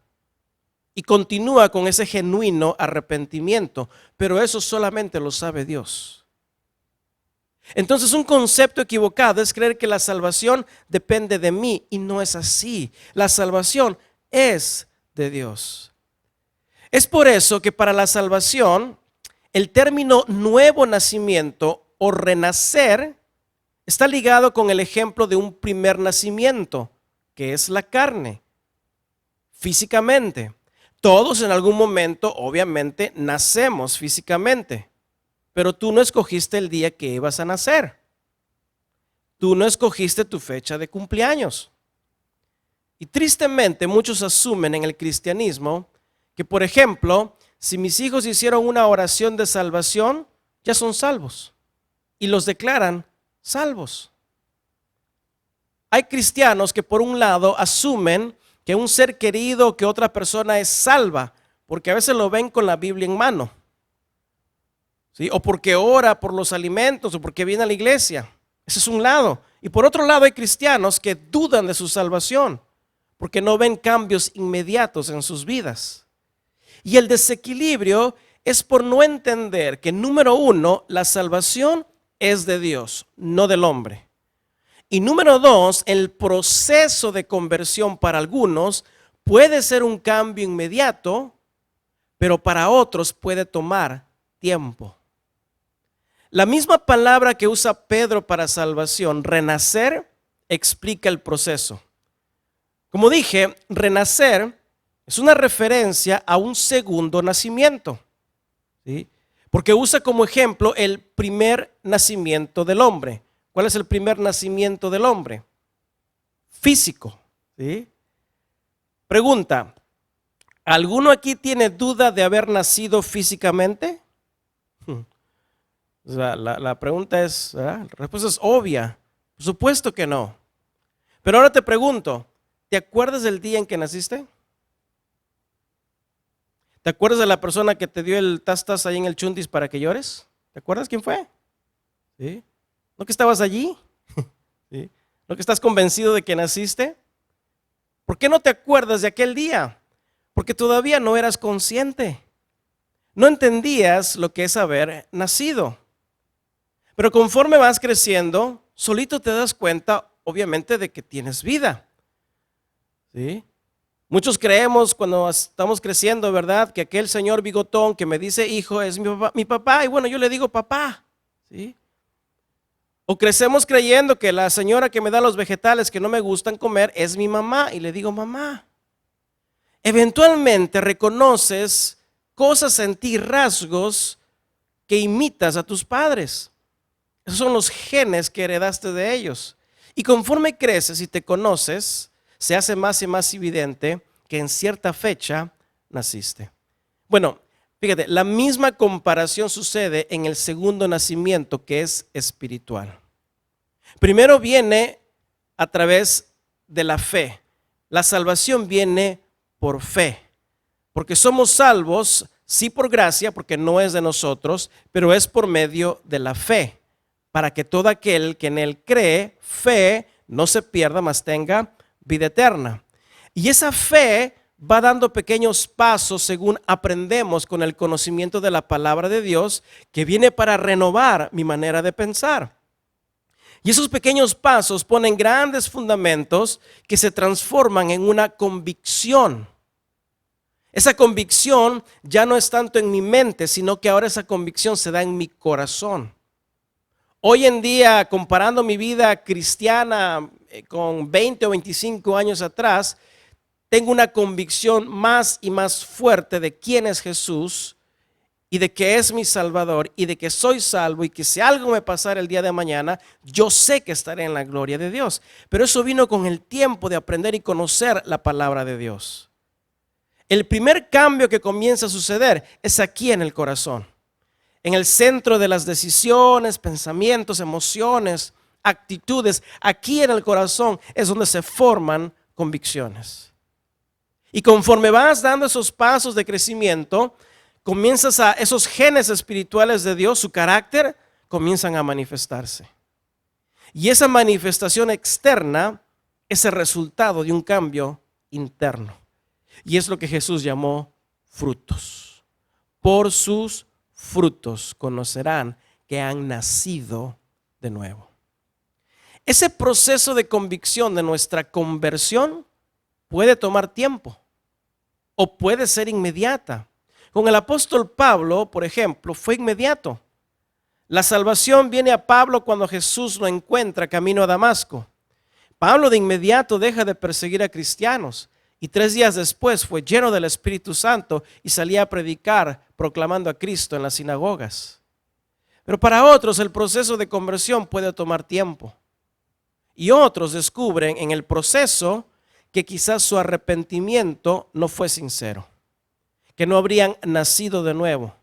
y continúa con ese genuino arrepentimiento, pero eso solamente lo sabe Dios. Entonces, un concepto equivocado es creer que la salvación depende de mí, y no es así. La salvación es de Dios. Es por eso que para la salvación el término nuevo nacimiento o renacer está ligado con el ejemplo de un primer nacimiento, que es la carne, físicamente. Todos en algún momento, obviamente, nacemos físicamente, pero tú no escogiste el día que ibas a nacer. Tú no escogiste tu fecha de cumpleaños. Y tristemente muchos asumen en el cristianismo que, por ejemplo, si mis hijos hicieron una oración de salvación, ya son salvos y los declaran salvos. Hay cristianos que por un lado asumen que un ser querido, que otra persona es salva, porque a veces lo ven con la Biblia en mano, ¿sí? O porque ora por los alimentos o porque viene a la iglesia. Ese es un lado. Y por otro lado hay cristianos que dudan de su salvación porque no ven cambios inmediatos en sus vidas. Y el desequilibrio es por no entender que, número uno, la salvación es de Dios, no del hombre. Y número dos, el proceso de conversión para algunos puede ser un cambio inmediato, pero para otros puede tomar tiempo. La misma palabra que usa Pedro para salvación, renacer, explica el proceso. Como dije, renacer es una referencia a un segundo nacimiento, ¿sí? Porque usa como ejemplo el primer nacimiento del hombre. ¿Cuál es el primer nacimiento del hombre? Físico, ¿sí? Pregunta, ¿alguno aquí tiene duda de haber nacido físicamente? O sea, la pregunta es, ¿verdad? La respuesta es obvia. Por supuesto que no. Pero ahora te pregunto, ¿te acuerdas del día en que naciste? ¿Te acuerdas de la persona que te dio el tas ahí en el chuntis para que llores? ¿Te acuerdas quién fue? ¿Sí? ¿No que estabas allí? ¿Sí? ¿No que estás convencido de que naciste? ¿Por qué no te acuerdas de aquel día? Porque todavía no eras consciente. No entendías lo que es haber nacido. Pero conforme vas creciendo, solito te das cuenta, obviamente, de que tienes vida. ¿Sí? Muchos creemos cuando estamos creciendo, ¿verdad?, que aquel señor bigotón que me dice hijo es mi papá, y bueno, yo le digo papá, ¿sí? O crecemos creyendo que la señora que me da los vegetales que no me gustan comer es mi mamá, y le digo mamá. Eventualmente reconoces cosas en ti, rasgos que imitas a tus padres. Esos son los genes que heredaste de ellos. Y conforme creces y te conoces, se hace más y más evidente que en cierta fecha naciste. Bueno, fíjate, la misma comparación sucede en el segundo nacimiento, que es espiritual. Primero viene a través de la fe. La salvación viene por fe, porque somos salvos, sí por gracia, porque no es de nosotros, pero es por medio de la fe, para que todo aquel que en él cree, fe, no se pierda, mas tenga vida eterna. Y esa fe va dando pequeños pasos según aprendemos con el conocimiento de la palabra de Dios, que viene para renovar mi manera de pensar. Y esos pequeños pasos ponen grandes fundamentos que se transforman en una convicción. Esa convicción ya no es tanto en mi mente, sino que ahora esa convicción se da en mi corazón. Hoy en día, comparando mi vida cristiana con 20 o 25 años atrás, tengo una convicción más y más fuerte de quién es Jesús y de que es mi Salvador y de que soy salvo y que si algo me pasara el día de mañana, yo sé que estaré en la gloria de Dios. Pero eso vino con el tiempo de aprender y conocer la palabra de Dios. El primer cambio que comienza a suceder es aquí en el corazón, en el centro de las decisiones, pensamientos, emociones, actitudes. Aquí en el corazón es donde se forman convicciones. Y conforme vas dando esos pasos de crecimiento, comienzas a, esos genes espirituales de Dios, su carácter, comienzan a manifestarse. Y esa manifestación externa es el resultado de un cambio interno. Y es lo que Jesús llamó frutos. Por sus frutos conocerán que han nacido de nuevo. Ese proceso de convicción de nuestra conversión puede tomar tiempo o puede ser inmediata. Con el apóstol Pablo, por ejemplo, fue inmediato. La salvación viene a Pablo cuando Jesús lo encuentra camino a Damasco. Pablo de inmediato deja de perseguir a cristianos y 3 días después fue lleno del Espíritu Santo y salía a predicar proclamando a Cristo en las sinagogas. Pero para otros el proceso de conversión puede tomar tiempo. Y otros descubren en el proceso que quizás su arrepentimiento no fue sincero, que no habrían nacido de nuevo.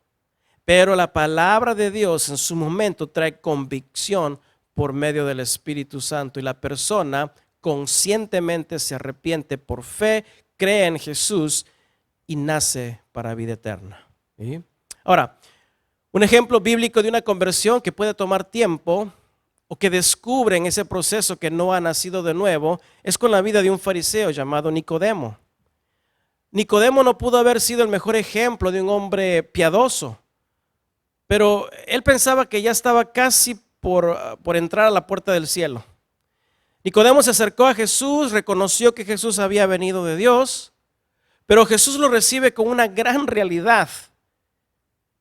Pero la palabra de Dios en su momento trae convicción por medio del Espíritu Santo y la persona conscientemente se arrepiente por fe, cree en Jesús y nace para vida eterna. ¿Sí? Ahora, un ejemplo bíblico de una conversión que puede tomar tiempo o que descubre en ese proceso que no ha nacido de nuevo es con la vida de un fariseo llamado Nicodemo. Nicodemo no pudo haber sido el mejor ejemplo de un hombre piadoso, pero él pensaba que ya estaba casi por entrar a la puerta del cielo. Nicodemo se acercó a Jesús, reconoció que Jesús había venido de Dios, pero Jesús lo recibe con una gran realidad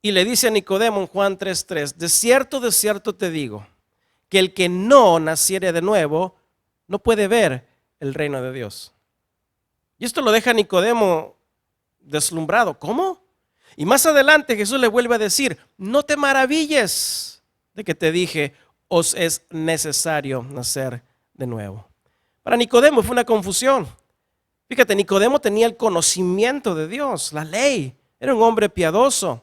y le dice a Nicodemo en Juan 3:3, de cierto te digo, que el que no naciere de nuevo no puede ver el reino de Dios. Y esto lo deja a Nicodemo deslumbrado. ¿Cómo? Y más adelante Jesús le vuelve a decir, no te maravilles de que te dije, os es necesario nacer de nuevo. Para Nicodemo fue una confusión. Fíjate, Nicodemo tenía el conocimiento de Dios, la ley, era un hombre piadoso.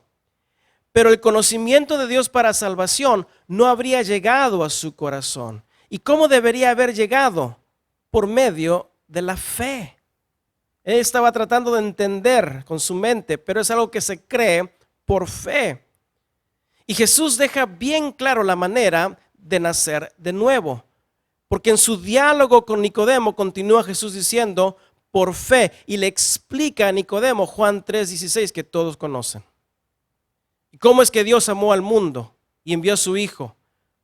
Pero el conocimiento de Dios para salvación no habría llegado a su corazón. ¿Y cómo debería haber llegado? Por medio de la fe. Él estaba tratando de entender con su mente, pero es algo que se cree por fe. Y Jesús deja bien claro la manera de nacer de nuevo. Porque en su diálogo con Nicodemo continúa Jesús diciendo, por fe. Y le explica a Nicodemo Juan 3:16 que todos conocen. ¿Y cómo es que Dios amó al mundo y envió a su Hijo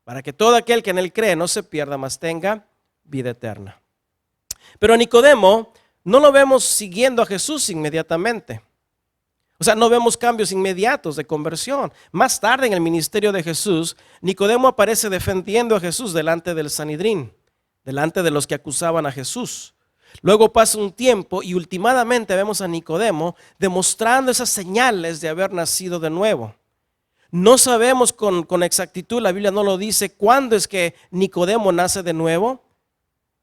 para que todo aquel que en él cree no se pierda, mas tenga vida eterna? Pero a Nicodemo no lo vemos siguiendo a Jesús inmediatamente. O sea, no vemos cambios inmediatos de conversión. Más tarde en el ministerio de Jesús, Nicodemo aparece defendiendo a Jesús delante del Sanedrín, delante de los que acusaban a Jesús. Luego pasa un tiempo y últimamente vemos a Nicodemo demostrando esas señales de haber nacido de nuevo. No sabemos con exactitud, la Biblia no lo dice, cuándo es que Nicodemo nace de nuevo.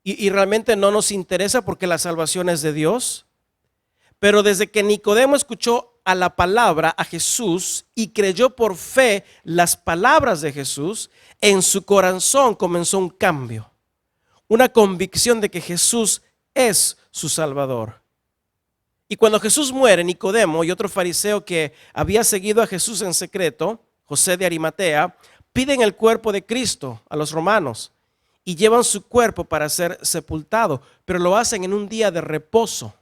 Y realmente no nos interesa porque la salvación es de Dios. Pero desde que Nicodemo escuchó a la palabra, a Jesús, y creyó por fe las palabras de Jesús, en su corazón comenzó un cambio. Una convicción de que Jesús es su Salvador. Y cuando Jesús muere, Nicodemo y otro fariseo que había seguido a Jesús en secreto, José de Arimatea, piden el cuerpo de Cristo a los romanos y llevan su cuerpo para ser sepultado, pero lo hacen en un día de reposo.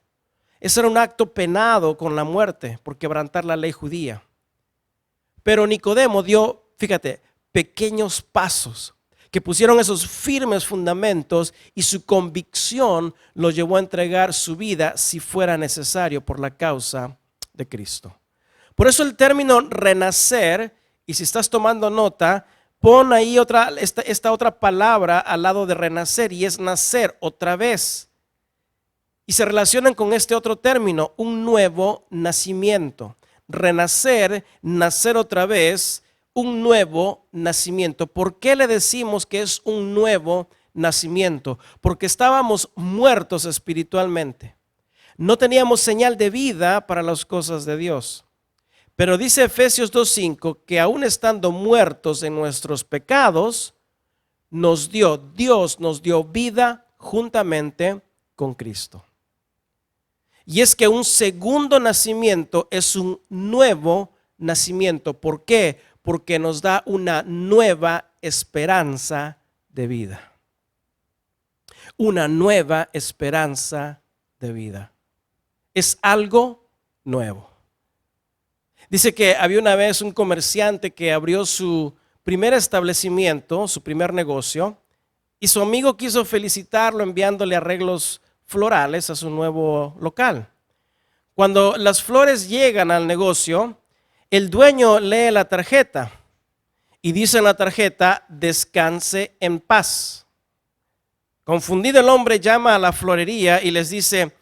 Ese era un acto penado con la muerte por quebrantar la ley judía. Pero Nicodemo dio, fíjate, pequeños pasos que pusieron esos firmes fundamentos y su convicción lo llevó a entregar su vida si fuera necesario por la causa de Cristo. Por eso el término renacer, y si estás tomando nota, pon ahí esta otra palabra al lado de renacer y es nacer otra vez. Y se relacionan con este otro término, un nuevo nacimiento. renacer, nacer otra vez, un nuevo nacimiento. ¿Por qué le decimos que es un nuevo nacimiento? Porque estábamos muertos espiritualmente. No teníamos señal de vida para las cosas de Dios. Pero dice Efesios 2:5 que aún estando muertos en nuestros pecados, Dios nos dio vida juntamente con Cristo. Y es que un segundo nacimiento es un nuevo nacimiento. ¿Por qué? Porque nos da una nueva esperanza de vida. Una nueva esperanza de vida. Es algo nuevo. Dice que había una vez un comerciante que abrió su primer establecimiento, su primer negocio, y su amigo quiso felicitarlo enviándole arreglos florales a su nuevo local. Cuando las flores llegan al negocio, el dueño lee la tarjeta y dice en la tarjeta: descanse en paz. Confundido, el hombre llama a la florería y les dice: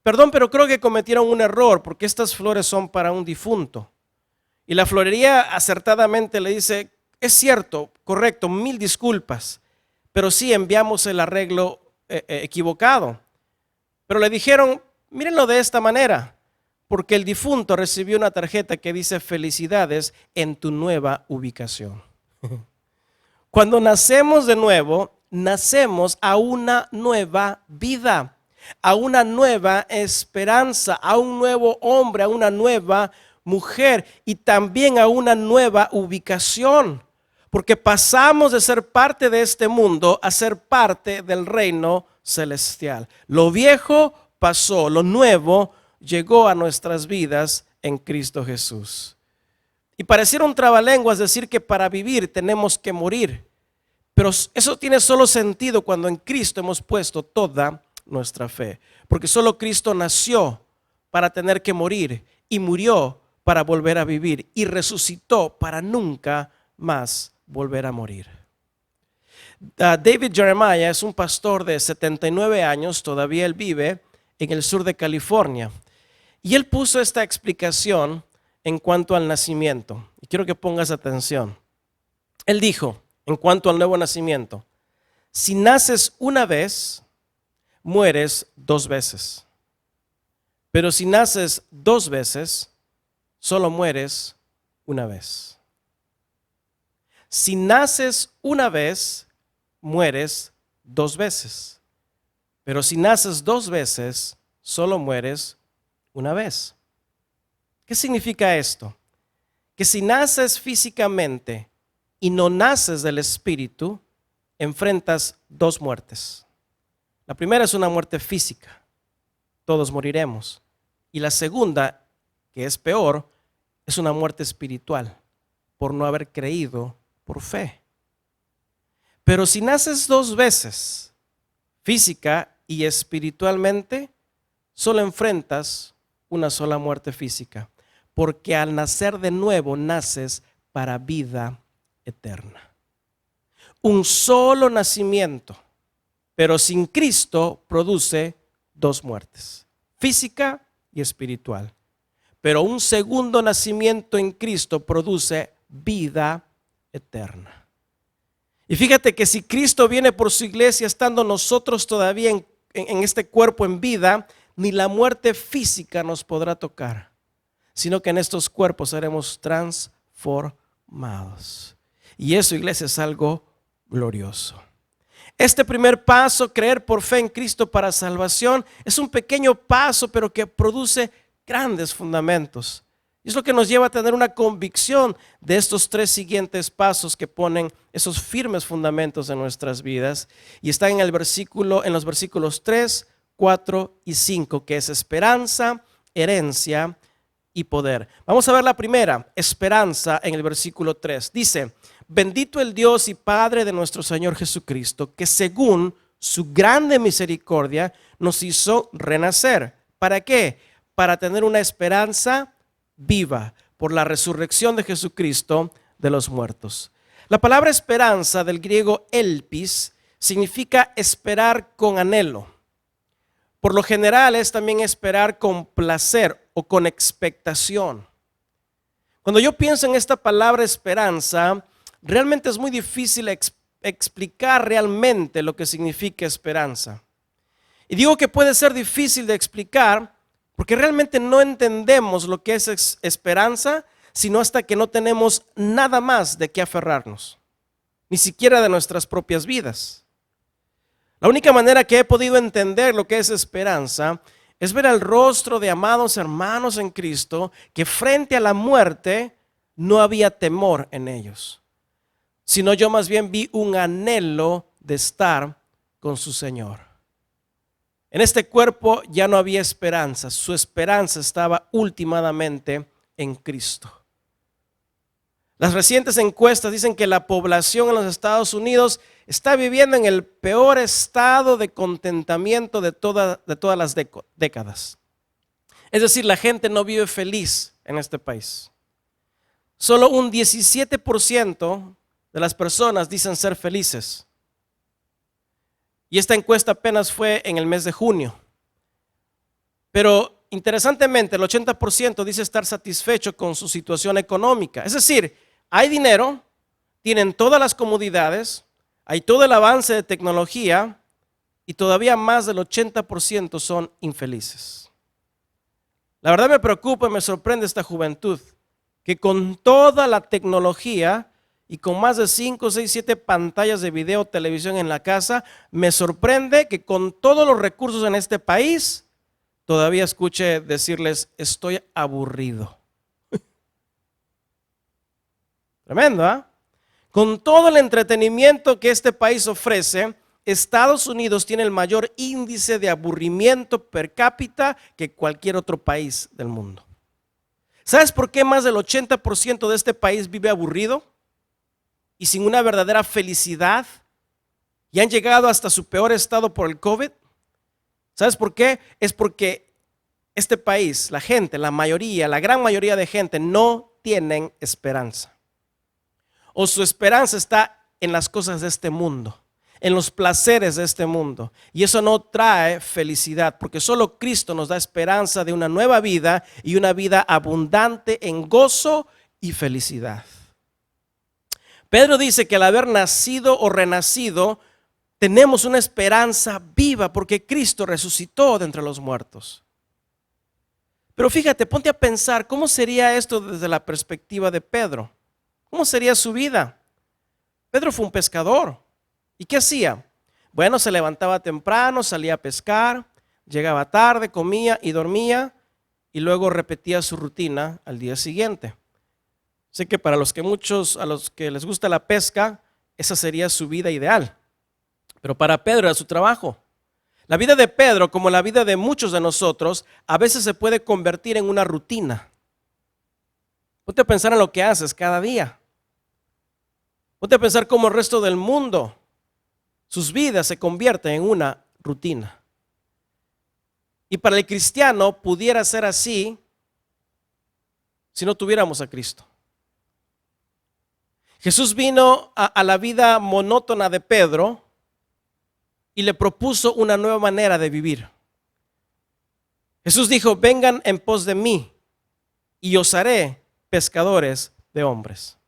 perdón, pero creo que cometieron un error porque estas flores son para un difunto. Y la florería acertadamente le dice: es cierto, correcto, 1000 disculpas, pero sí enviamos el arreglo equivocado. Pero le dijeron: mírenlo de esta manera, porque el difunto recibió una tarjeta que dice: felicidades en tu nueva ubicación. Cuando nacemos de nuevo, nacemos a una nueva vida, a una nueva esperanza, a un nuevo hombre, a una nueva mujer y también a una nueva ubicación. Porque pasamos de ser parte de este mundo a ser parte del reino celestial. Lo viejo pasó, lo nuevo llegó a nuestras vidas en Cristo Jesús. Y pareciera un trabalenguas decir que para vivir tenemos que morir. Pero eso tiene solo sentido cuando en Cristo hemos puesto toda nuestra fe. Porque solo Cristo nació para tener que morir y murió para volver a vivir y resucitó para nunca más volver a morir. David Jeremiah es un pastor de 79 años, todavía él vive en el sur de California. Y él puso esta explicación en cuanto al nacimiento. Y quiero que pongas atención. Él dijo, en cuanto al nuevo nacimiento: si naces una vez, mueres 2 veces. Pero si naces 2 veces, solo mueres una vez. Si naces una vez, mueres 2 veces. Pero si naces 2 veces, solo mueres una vez. ¿Qué significa esto? Que si naces físicamente y no naces del Espíritu, enfrentas 2 muertes. La primera es una muerte física. Todos moriremos. Y la segunda, que es peor, es una muerte espiritual por no haber creído por fe. Pero si naces 2 veces, física y espiritualmente, solo enfrentas una sola muerte física, porque al nacer de nuevo naces para vida eterna. Un solo nacimiento, pero sin Cristo, produce 2 muertes, física y espiritual. Pero un segundo nacimiento en Cristo produce vida eterna. Y fíjate que si Cristo viene por su iglesia estando nosotros todavía en este cuerpo en vida, ni la muerte física nos podrá tocar, sino que en estos cuerpos seremos transformados. Y eso, iglesia, es algo glorioso. Este primer paso, creer por fe en Cristo para salvación, es un pequeño paso, pero que produce grandes fundamentos. Y es lo que nos lleva a tener una convicción de estos 3 siguientes pasos que ponen esos firmes fundamentos en nuestras vidas. Y están en los versículos 3, 4 y 5, que es esperanza, herencia y poder. Vamos a ver la primera, esperanza, en el versículo 3. Dice: bendito el Dios y Padre de nuestro Señor Jesucristo, que según su grande misericordia nos hizo renacer. ¿Para qué? Para tener una esperanza viva por la resurrección de Jesucristo de los muertos. La palabra esperanza, del griego elpis, significa esperar con anhelo. Por lo general es también esperar con placer o con expectación. Cuando yo pienso en esta palabra esperanza, realmente es muy difícil explicar realmente lo que significa esperanza. Y digo que puede ser difícil de explicar porque realmente no entendemos lo que es esperanza, sino hasta que no tenemos nada más de qué aferrarnos, ni siquiera de nuestras propias vidas. La única manera que he podido entender lo que es esperanza es ver el rostro de amados hermanos en Cristo que frente a la muerte no había temor en ellos, sino yo más bien vi un anhelo de estar con su Señor. En este cuerpo ya no había esperanza, su esperanza estaba ultimadamente en Cristo. Las recientes encuestas dicen que la población en los Estados Unidos está viviendo en el peor estado de contentamiento de todas las décadas. Es decir, la gente no vive feliz en este país. Solo un 17% de las personas dicen ser felices. Y esta encuesta apenas fue en el mes de junio. Pero interesantemente, el 80% dice estar satisfecho con su situación económica. Es decir, hay dinero, tienen todas las comodidades, hay todo el avance de tecnología y todavía más del 80% son infelices. La verdad me preocupa y me sorprende esta juventud, que con toda la tecnología y con más de 5, 6, 7 pantallas de video, televisión en la casa, me sorprende que con todos los recursos en este país, todavía escuche decirles, estoy aburrido. Tremendo, ¿eh? Con todo el entretenimiento que este país ofrece, Estados Unidos tiene el mayor índice de aburrimiento per cápita que cualquier otro país del mundo. ¿Sabes por qué más del 80% de este país vive aburrido y sin una verdadera felicidad y han llegado hasta su peor estado por el COVID? ¿Sabes por qué? Es porque este país, la gente, la mayoría, la gran mayoría de gente no tienen esperanza. O su esperanza está en las cosas de este mundo, en los placeres de este mundo. Y eso no trae felicidad, porque solo Cristo nos da esperanza de una nueva vida y una vida abundante en gozo y felicidad. Pedro dice que al haber nacido o renacido, tenemos una esperanza viva porque Cristo resucitó de entre los muertos. Pero fíjate, ponte a pensar, ¿cómo sería esto desde la perspectiva de Pedro? ¿Cómo sería su vida? Pedro fue un pescador. ¿Y qué hacía? Bueno, se levantaba temprano, salía a pescar, llegaba tarde, comía y dormía y luego repetía su rutina al día siguiente. Sé que para a los que les gusta la pesca, esa sería su vida ideal. Pero para Pedro era su trabajo. La vida de Pedro, como la vida de muchos de nosotros, a veces se puede convertir en una rutina. Ponte a pensar en lo que haces cada día. Ponte a pensar cómo el resto del mundo, sus vidas se convierten en una rutina. Y para el cristiano pudiera ser así si no tuviéramos a Cristo. Jesús vino a la vida monótona de Pedro y le propuso una nueva manera de vivir. Jesús dijo, vengan en pos de mí y os haré pescadores de hombres.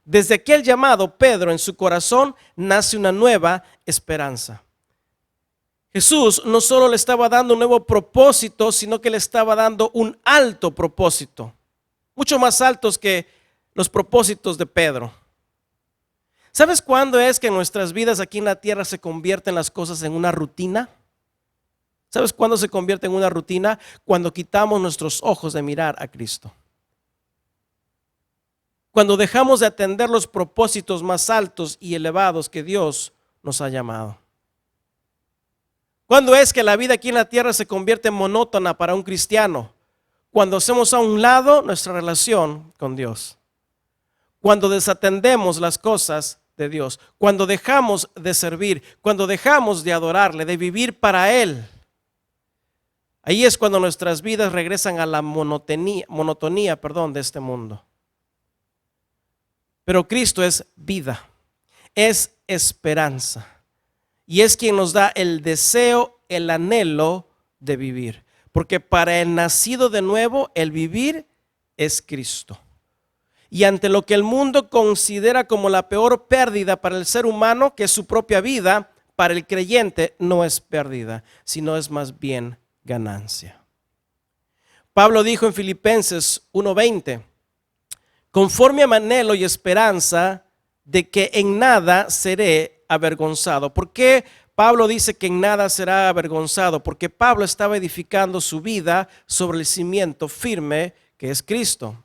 Desde aquel llamado, Pedro en su corazón nace una nueva esperanza. Jesús no solo le estaba dando un nuevo propósito, sino que le estaba dando un alto propósito, mucho más altos que los propósitos de Pedro. ¿Sabes cuándo es que en nuestras vidas aquí en la tierra se convierten las cosas en una rutina? ¿Sabes cuándo se convierte en una rutina? Cuando quitamos nuestros ojos de mirar a Cristo. Cuando dejamos de atender los propósitos más altos y elevados que Dios nos ha llamado. ¿Cuándo es que la vida aquí en la tierra se convierte en monótona para un cristiano? Cuando hacemos a un lado nuestra relación con Dios. Cuando desatendemos las cosas de Dios. Cuando dejamos de servir. Cuando dejamos de adorarle, de vivir para Él. Ahí es cuando nuestras vidas regresan a la monotonía de este mundo. Pero Cristo es vida, es esperanza y es quien nos da el deseo, el anhelo de vivir. Porque para el nacido de nuevo, el vivir es Cristo. y ante lo que el mundo considera como la peor pérdida para el ser humano, que es su propia vida, para el creyente no es pérdida, sino es más bien ganancia. Pablo dijo en Filipenses 1:20, conforme a mi anhelo y esperanza de que en nada seré avergonzado. ¿Por qué Pablo dice que en nada será avergonzado? Porque Pablo estaba edificando su vida sobre el cimiento firme que es Cristo.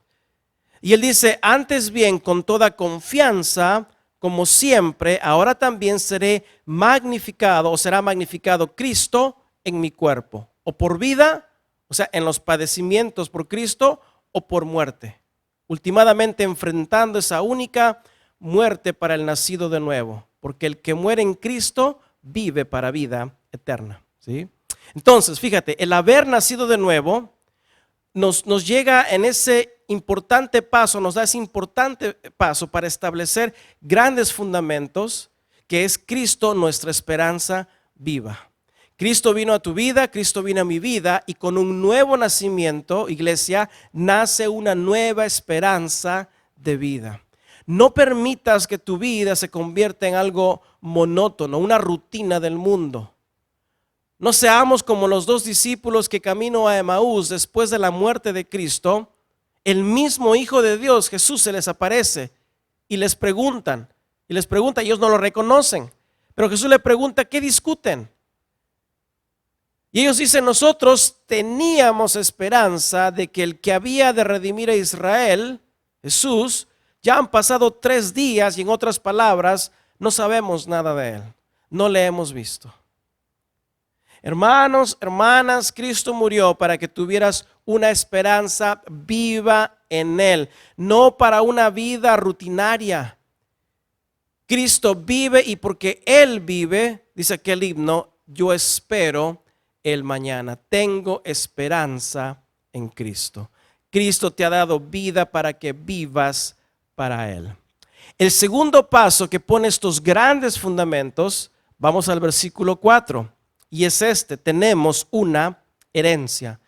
Y él dice, antes bien, con toda confianza, como siempre, ahora también seré magnificado o será magnificado Cristo en mi cuerpo, o por vida, o sea, en los padecimientos por Cristo, o por muerte. Ultimadamente enfrentando esa única muerte para el nacido de nuevo, porque el que muere en Cristo vive para vida eterna, ¿sí? Entonces, fíjate, el haber nacido de nuevo nos llega en ese importante paso, nos da ese importante paso para establecer grandes fundamentos, que es Cristo, nuestra esperanza viva. Cristo vino a tu vida, Cristo vino a mi vida, y con un nuevo nacimiento, iglesia, nace una nueva esperanza de vida. No permitas que tu vida se convierta en algo monótono, una rutina del mundo. No seamos como los dos discípulos que camino a Emaús después de la muerte de Cristo. El mismo Hijo de Dios, Jesús, se les aparece y les pregunta, ellos no lo reconocen, pero Jesús le pregunta, ¿qué discuten? Y ellos dicen, nosotros teníamos esperanza de que el que había de redimir a Israel, Jesús, ya han pasado 3 días y en otras palabras, no sabemos nada de él, no le hemos visto. Hermanos, hermanas, Cristo murió para que tuvieras una esperanza viva en Él, no para una vida rutinaria. Cristo vive y porque Él vive, dice aquel himno, yo espero el mañana. Tengo esperanza en Cristo. Cristo te ha dado vida para que vivas para Él. El segundo paso que pone estos grandes fundamentos, vamos al versículo 4. Y es tenemos una herencia.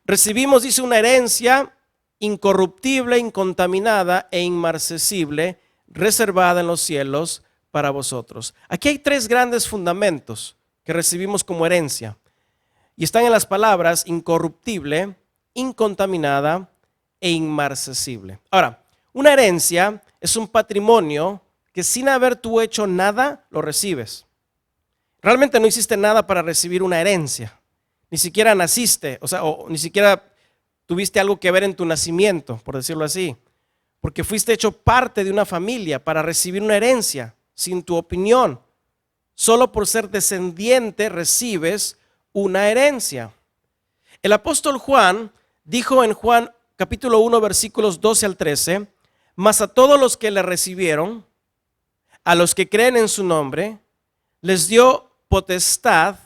Recibimos, dice, una herencia incorruptible, incontaminada e inmarcesible, reservada en los cielos para vosotros. Aquí hay 3 grandes fundamentos que recibimos como herencia. Y están en las palabras incorruptible, incontaminada e inmarcesible. Ahora, una herencia es un patrimonio que sin haber tú hecho nada, lo recibes. Realmente no hiciste nada para recibir una herencia, ni siquiera naciste, o ni siquiera tuviste algo que ver en tu nacimiento, por decirlo así, porque fuiste hecho parte de una familia para recibir una herencia, sin tu opinión. Solo por ser descendiente recibes una herencia. El apóstol Juan dijo en Juan capítulo 1 versículos 12 al 13, mas a todos los que le recibieron, a los que creen en su nombre, les dio potestad,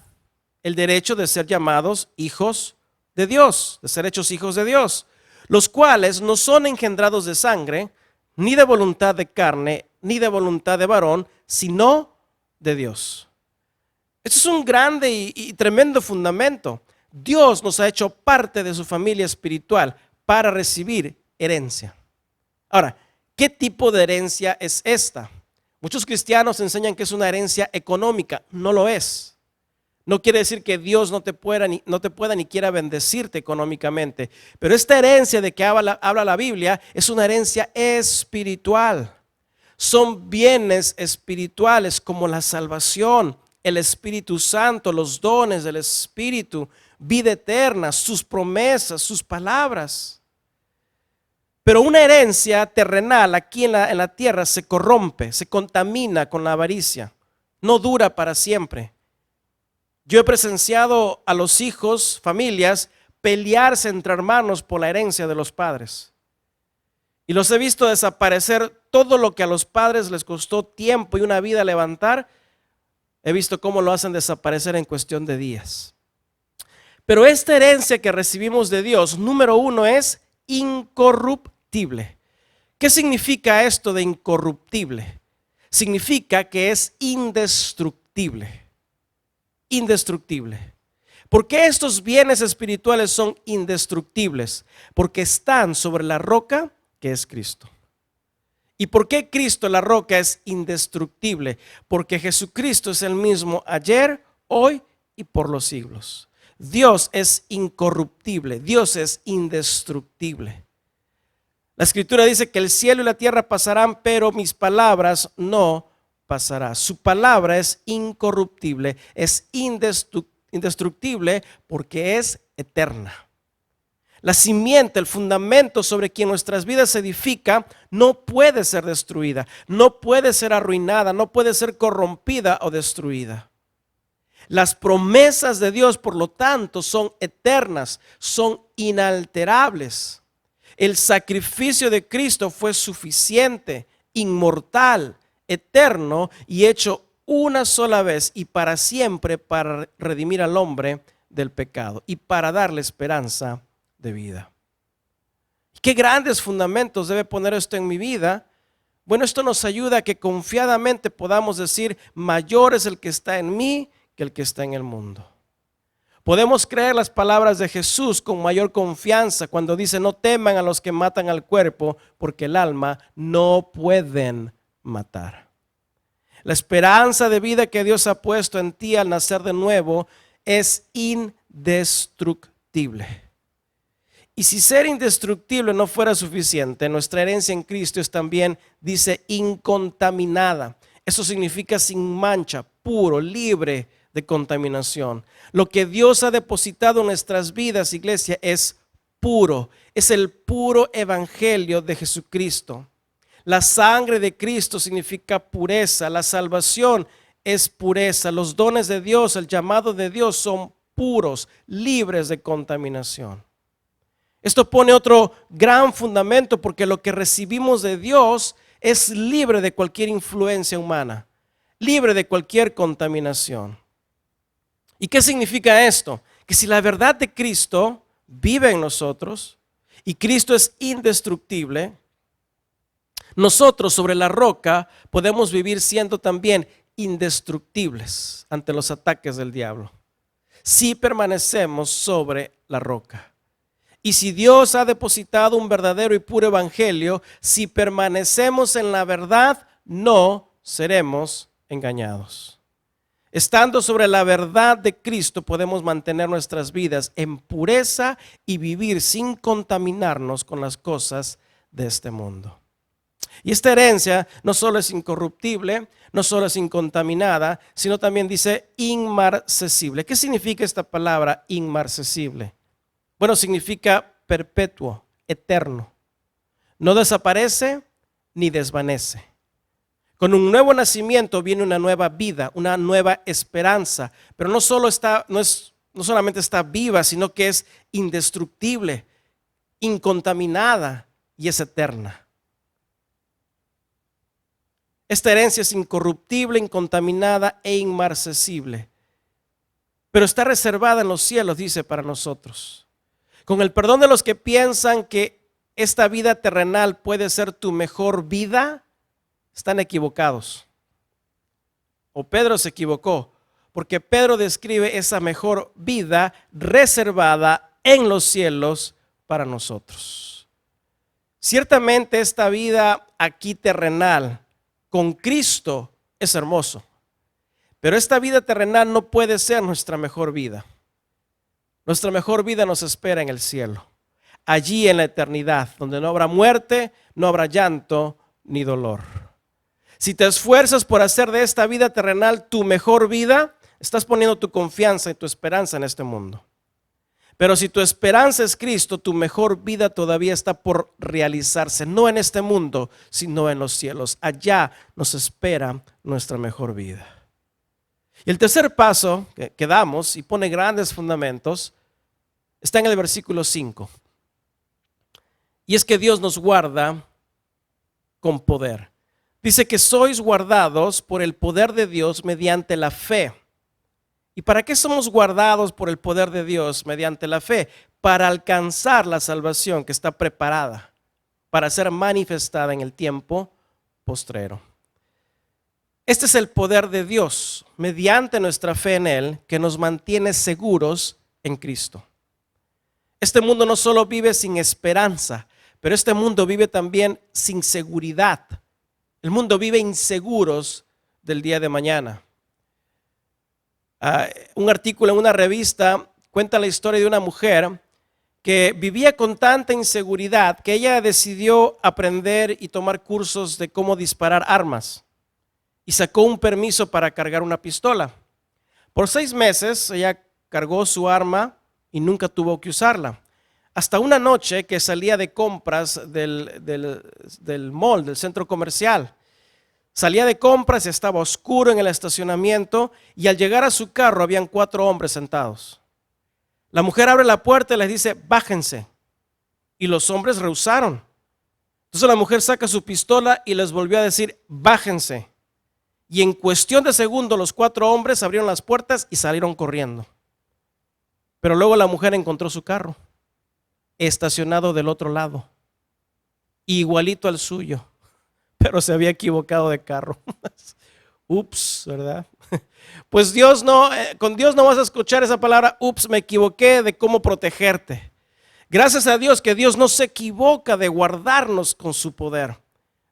el derecho de ser llamados hijos de Dios, de ser hechos hijos de Dios, los cuales no son engendrados de sangre, ni de voluntad de carne, ni de voluntad de varón, sino de Dios. Esto es un grande y tremendo fundamento. Dios nos ha hecho parte de su familia espiritual para recibir herencia. Ahora, ¿qué tipo de herencia es esta? Muchos cristianos enseñan que es una herencia económica. No lo es. No quiere decir que Dios no te pueda ni quiera bendecirte económicamente. Pero esta herencia de que habla la Biblia es una herencia espiritual. Son bienes espirituales como la salvación, el Espíritu Santo, los dones del Espíritu, vida eterna, sus promesas, sus palabras. Pero una herencia terrenal aquí en la tierra se corrompe, se contamina con la avaricia, no dura para siempre. Yo he presenciado a los hijos, familias, pelearse entre hermanos por la herencia de los padres. Y los he visto desaparecer todo lo que a los padres les costó tiempo y una vida levantar. He visto cómo lo hacen desaparecer en cuestión de días. Pero esta herencia que recibimos de Dios, número 1 es incorruptible. ¿Qué significa esto de incorruptible? Significa que es indestructible. Indestructible. ¿Por qué estos bienes espirituales son indestructibles? Porque están sobre la roca que es Cristo. ¿Y por qué Cristo, la roca, es indestructible? Porque Jesucristo es el mismo ayer, hoy y por los siglos. Dios es incorruptible, Dios es indestructible. La Escritura dice que el cielo y la tierra pasarán, pero mis palabras no pasarán. Su palabra es incorruptible, es indestructible porque es eterna. La simiente, el fundamento sobre quien nuestras vidas se edifica, no puede ser destruida, no puede ser arruinada, no puede ser corrompida o destruida. Las promesas de Dios, por lo tanto, son eternas, son inalterables. El sacrificio de Cristo fue suficiente, inmortal, eterno y hecho una sola vez y para siempre para redimir al hombre del pecado y para darle esperanza de vida. ¿Qué grandes fundamentos debe poner esto en mi vida? Bueno, esto nos ayuda a que confiadamente podamos decir: mayor es el que está en mí que el que está en el mundo. Podemos creer las palabras de Jesús con mayor confianza cuando dice: no teman a los que matan al cuerpo, porque el alma no pueden matar. La esperanza de vida que Dios ha puesto en ti al nacer de nuevo es indestructible. Y si ser indestructible no fuera suficiente, nuestra herencia en Cristo es también, dice, incontaminada. Eso significa sin mancha, puro, libre de contaminación. Lo que Dios ha depositado en nuestras vidas, iglesia, es puro. Es el puro evangelio de Jesucristo. La sangre de Cristo significa pureza. La salvación es pureza. Los dones de Dios, el llamado de Dios son puros, libres de contaminación. Esto pone otro gran fundamento porque lo que recibimos de Dios es libre de cualquier influencia humana, libre de cualquier contaminación. ¿Y qué significa esto? Que si la verdad de Cristo vive en nosotros y Cristo es indestructible, nosotros sobre la roca podemos vivir siendo también indestructibles ante los ataques del diablo, si permanecemos sobre la roca. Y si Dios ha depositado un verdadero y puro evangelio, si permanecemos en la verdad, no seremos engañados. Estando sobre la verdad de Cristo, podemos mantener nuestras vidas en pureza y vivir sin contaminarnos con las cosas de este mundo. Y esta herencia no solo es incorruptible, no solo es incontaminada, sino también dice inmarcesible. ¿Qué significa esta palabra inmarcesible? Bueno, significa perpetuo, eterno. No desaparece ni desvanece. Con un nuevo nacimiento viene una nueva vida, una nueva esperanza. Pero no solamente está viva, sino que es indestructible, incontaminada y es eterna. Esta herencia es incorruptible, incontaminada e inmarcesible. Pero está reservada en los cielos, dice, para nosotros. Con el perdón de los que piensan que esta vida terrenal puede ser tu mejor vida, están equivocados. O Pedro se equivocó, porque Pedro describe esa mejor vida reservada en los cielos para nosotros. Ciertamente esta vida aquí terrenal con Cristo es hermoso, pero esta vida terrenal no puede ser nuestra mejor vida. Nuestra mejor vida nos espera en el cielo, allí en la eternidad, donde no habrá muerte, no habrá llanto ni dolor. Si te esfuerzas por hacer de esta vida terrenal tu mejor vida, estás poniendo tu confianza y tu esperanza en este mundo. Pero si tu esperanza es Cristo, tu mejor vida todavía está por realizarse, no en este mundo, sino en los cielos. Allá nos espera nuestra mejor vida. Y el tercer paso que damos, y pone grandes fundamentos, está en el versículo 5. Y es que Dios nos guarda con poder. Dice que sois guardados por el poder de Dios mediante la fe. ¿Y para qué somos guardados por el poder de Dios mediante la fe? Para alcanzar la salvación que está preparada para ser manifestada en el tiempo postrero. Este es el poder de Dios mediante nuestra fe en Él que nos mantiene seguros en Cristo. Este mundo no solo vive sin esperanza, pero este mundo vive también sin seguridad, El mundo vive inseguros del día de mañana. Un artículo en una revista cuenta la historia de una mujer que vivía con tanta inseguridad que ella decidió aprender y tomar cursos de cómo disparar armas y sacó un permiso para cargar una pistola. Por 6 meses ella cargó su arma y nunca tuvo que usarla. Hasta una noche que salía de compras del mall, del centro comercial. Salía de compras, estaba oscuro en el estacionamiento y al llegar a su carro habían 4 hombres sentados. La mujer abre la puerta y les dice, bájense. Y los hombres rehusaron. Entonces la mujer saca su pistola y les volvió a decir, bájense. Y en cuestión de segundos los 4 hombres abrieron las puertas y salieron corriendo. Pero luego la mujer encontró su carro estacionado del otro lado, igualito al suyo, pero se había equivocado de carro. Ups, ¿verdad? Pues Dios no, con Dios no vas a escuchar esa palabra, ups, me equivoqué de cómo protegerte. Gracias a Dios que Dios no se equivoca de guardarnos con su poder,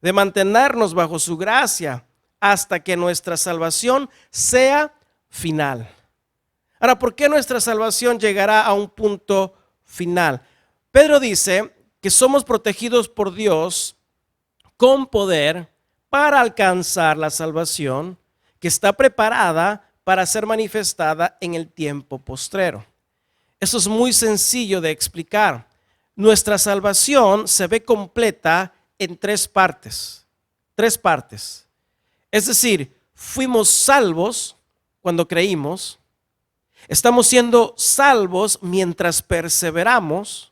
de mantenernos bajo su gracia hasta que nuestra salvación sea final. Ahora, ¿por qué nuestra salvación llegará a un punto final? Pedro dice que somos protegidos por Dios con poder para alcanzar la salvación que está preparada para ser manifestada en el tiempo postrero. Eso es muy sencillo de explicar. Nuestra salvación se ve completa en 3 partes. 3 partes. Es decir, fuimos salvos cuando creímos. Estamos siendo salvos mientras perseveramos.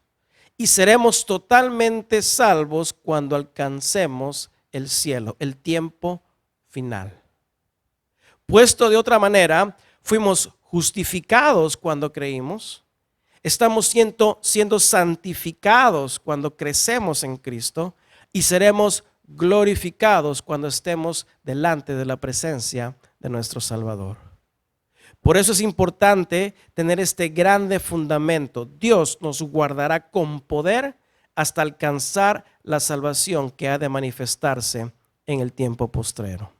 Y seremos totalmente salvos cuando alcancemos el cielo, el tiempo final. Puesto de otra manera, fuimos justificados cuando creímos. Estamos siendo santificados cuando crecemos en Cristo. Y seremos glorificados cuando estemos delante de la presencia de nuestro Salvador. Por eso es importante tener este grande fundamento. Dios nos guardará con poder hasta alcanzar la salvación que ha de manifestarse en el tiempo postrero.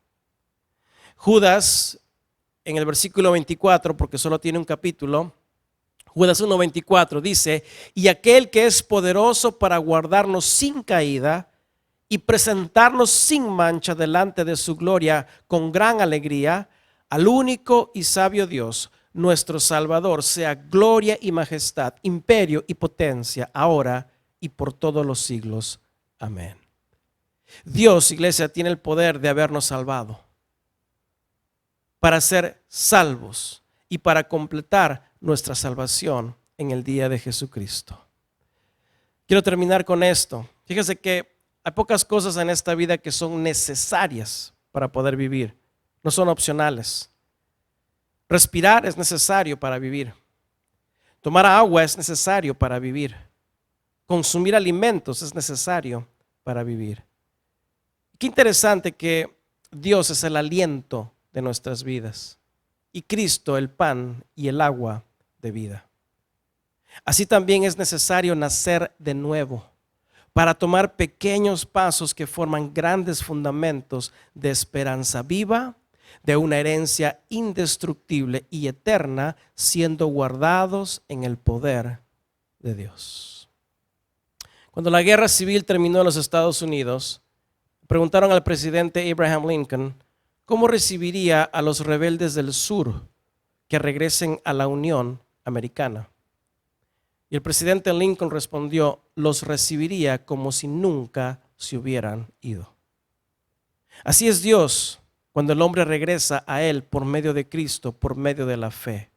Judas, en el versículo 24, porque solo tiene un capítulo, Judas 1:24 dice, y aquel que es poderoso para guardarnos sin caída y presentarnos sin mancha delante de su gloria con gran alegría, al único y sabio Dios, nuestro Salvador, sea gloria y majestad, imperio y potencia, ahora y por todos los siglos. Amén. Dios, iglesia, tiene el poder de habernos salvado para ser salvos y para completar nuestra salvación en el día de Jesucristo. Quiero terminar con esto. Fíjese que hay pocas cosas en esta vida que son necesarias para poder vivir. No son opcionales. Respirar es necesario para vivir. Tomar agua es necesario para vivir. Consumir alimentos es necesario para vivir. Qué interesante que Dios es el aliento de nuestras vidas y Cristo el pan y el agua de vida. Así también es necesario nacer de nuevo para tomar pequeños pasos que forman grandes fundamentos de esperanza viva, de una herencia indestructible y eterna, siendo guardados en el poder de Dios. Cuando la guerra civil terminó en los Estados Unidos, preguntaron al presidente Abraham Lincoln cómo recibiría a los rebeldes del sur que regresen a la Unión Americana. Y el presidente Lincoln respondió, los recibiría como si nunca se hubieran ido. Así es Dios cuando el hombre regresa a Él por medio de Cristo, por medio de la fe.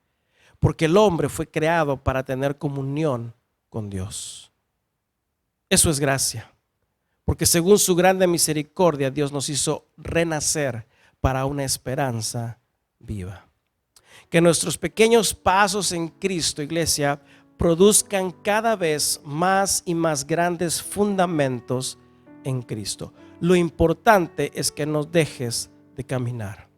Porque el hombre fue creado para tener comunión con Dios. Eso es gracia. Porque según su grande misericordia, Dios nos hizo renacer para una esperanza viva. Que nuestros pequeños pasos en Cristo, iglesia, produzcan cada vez más y más grandes fundamentos en Cristo. Lo importante es que no dejes de caminar.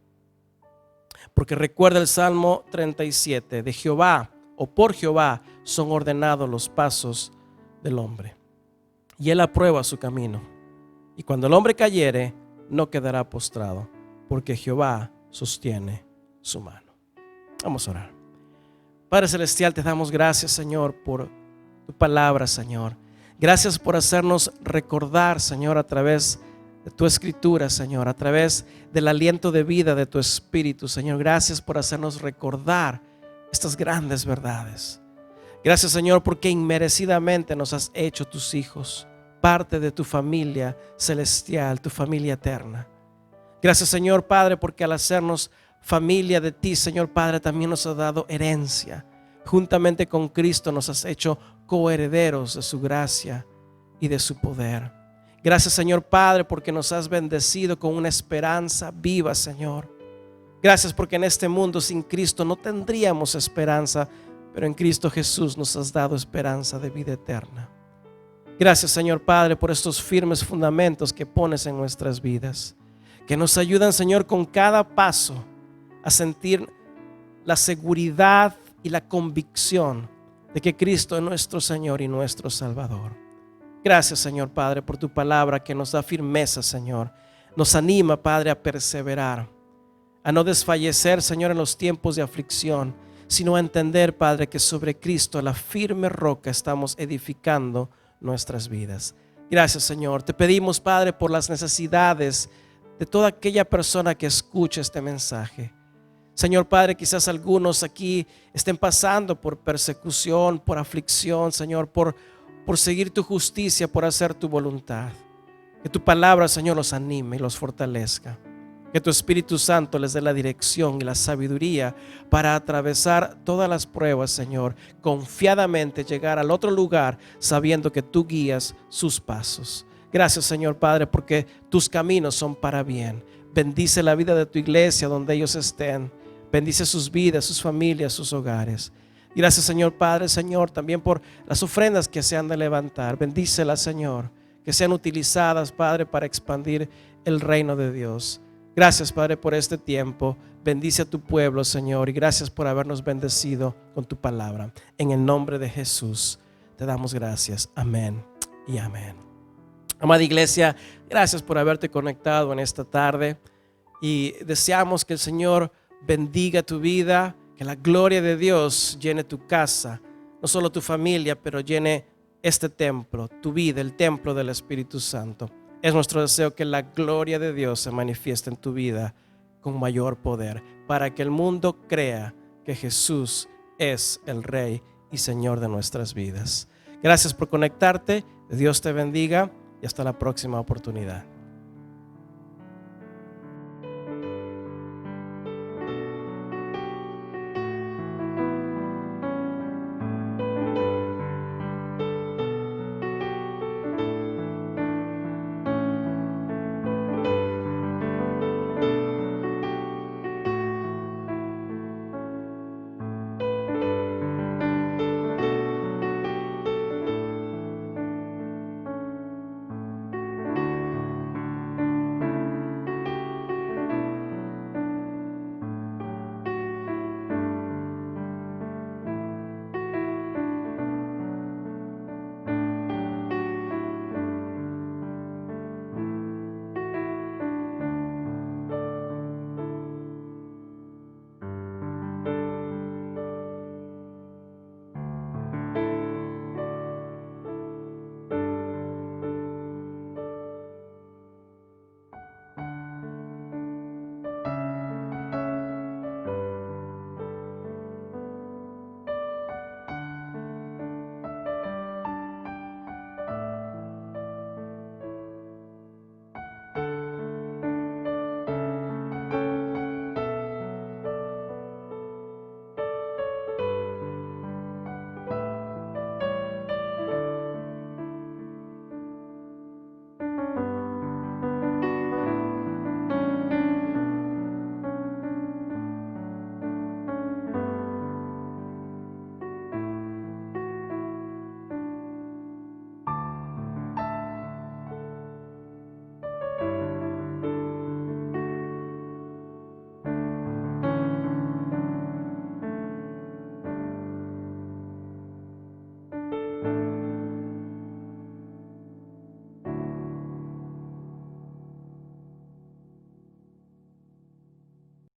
Porque recuerda el Salmo 37, de Jehová o por Jehová son ordenados los pasos del hombre. Y Él aprueba su camino. Y cuando el hombre cayere, no quedará postrado, porque Jehová sostiene su mano. Vamos a orar. Padre Celestial, te damos gracias, Señor, por tu palabra, Señor. Gracias por hacernos recordar, Señor, a través de tu escritura, Señor, a través del aliento de vida de tu Espíritu, Señor. Gracias por hacernos recordar estas grandes verdades. Gracias, Señor, porque inmerecidamente nos has hecho tus hijos, parte de tu familia celestial, tu familia eterna. Gracias, Señor Padre, porque al hacernos familia de ti, Señor Padre, también nos has dado herencia. Juntamente con Cristo nos has hecho coherederos de su gracia y de su poder. Gracias, Señor Padre, porque nos has bendecido con una esperanza viva, Señor. Gracias porque en este mundo sin Cristo no tendríamos esperanza, pero en Cristo Jesús nos has dado esperanza de vida eterna. Gracias, Señor Padre, por estos firmes fundamentos que pones en nuestras vidas, que nos ayudan, Señor, con cada paso a sentir la seguridad y la convicción de que Cristo es nuestro Señor y nuestro Salvador. Gracias, Señor Padre, por tu palabra que nos da firmeza, Señor. Nos anima, Padre, a perseverar, a no desfallecer, Señor, en los tiempos de aflicción, sino a entender, Padre, que sobre Cristo, la firme roca, estamos edificando nuestras vidas. Gracias, Señor. Te pedimos, Padre, por las necesidades de toda aquella persona que escuche este mensaje. Señor Padre, quizás algunos aquí estén pasando por persecución, por aflicción, Señor, por seguir tu justicia, por hacer tu voluntad. Que tu palabra, Señor, los anime y los fortalezca. Que tu Espíritu Santo les dé la dirección y la sabiduría para atravesar todas las pruebas, Señor, confiadamente llegar al otro lugar sabiendo que tú guías sus pasos. Gracias, Señor Padre, porque tus caminos son para bien. Bendice la vida de tu iglesia donde ellos estén. Bendice sus vidas, sus familias, sus hogares. Gracias, Señor Padre, Señor, también por las ofrendas que se han de levantar. Bendícelas, Señor, que sean utilizadas, Padre, para expandir el reino de Dios. Gracias, Padre, por este tiempo. Bendice a tu pueblo, Señor, y gracias por habernos bendecido con tu palabra. En el nombre de Jesús te damos gracias. Amén y amén. Amada iglesia, gracias por haberte conectado en esta tarde y deseamos que el Señor bendiga tu vida, que la gloria de Dios llene tu casa, no solo tu familia, pero llene este templo, tu vida, el templo del Espíritu Santo. Es nuestro deseo que la gloria de Dios se manifieste en tu vida con mayor poder, para que el mundo crea que Jesús es el Rey y Señor de nuestras vidas. Gracias por conectarte, Dios te bendiga y hasta la próxima oportunidad.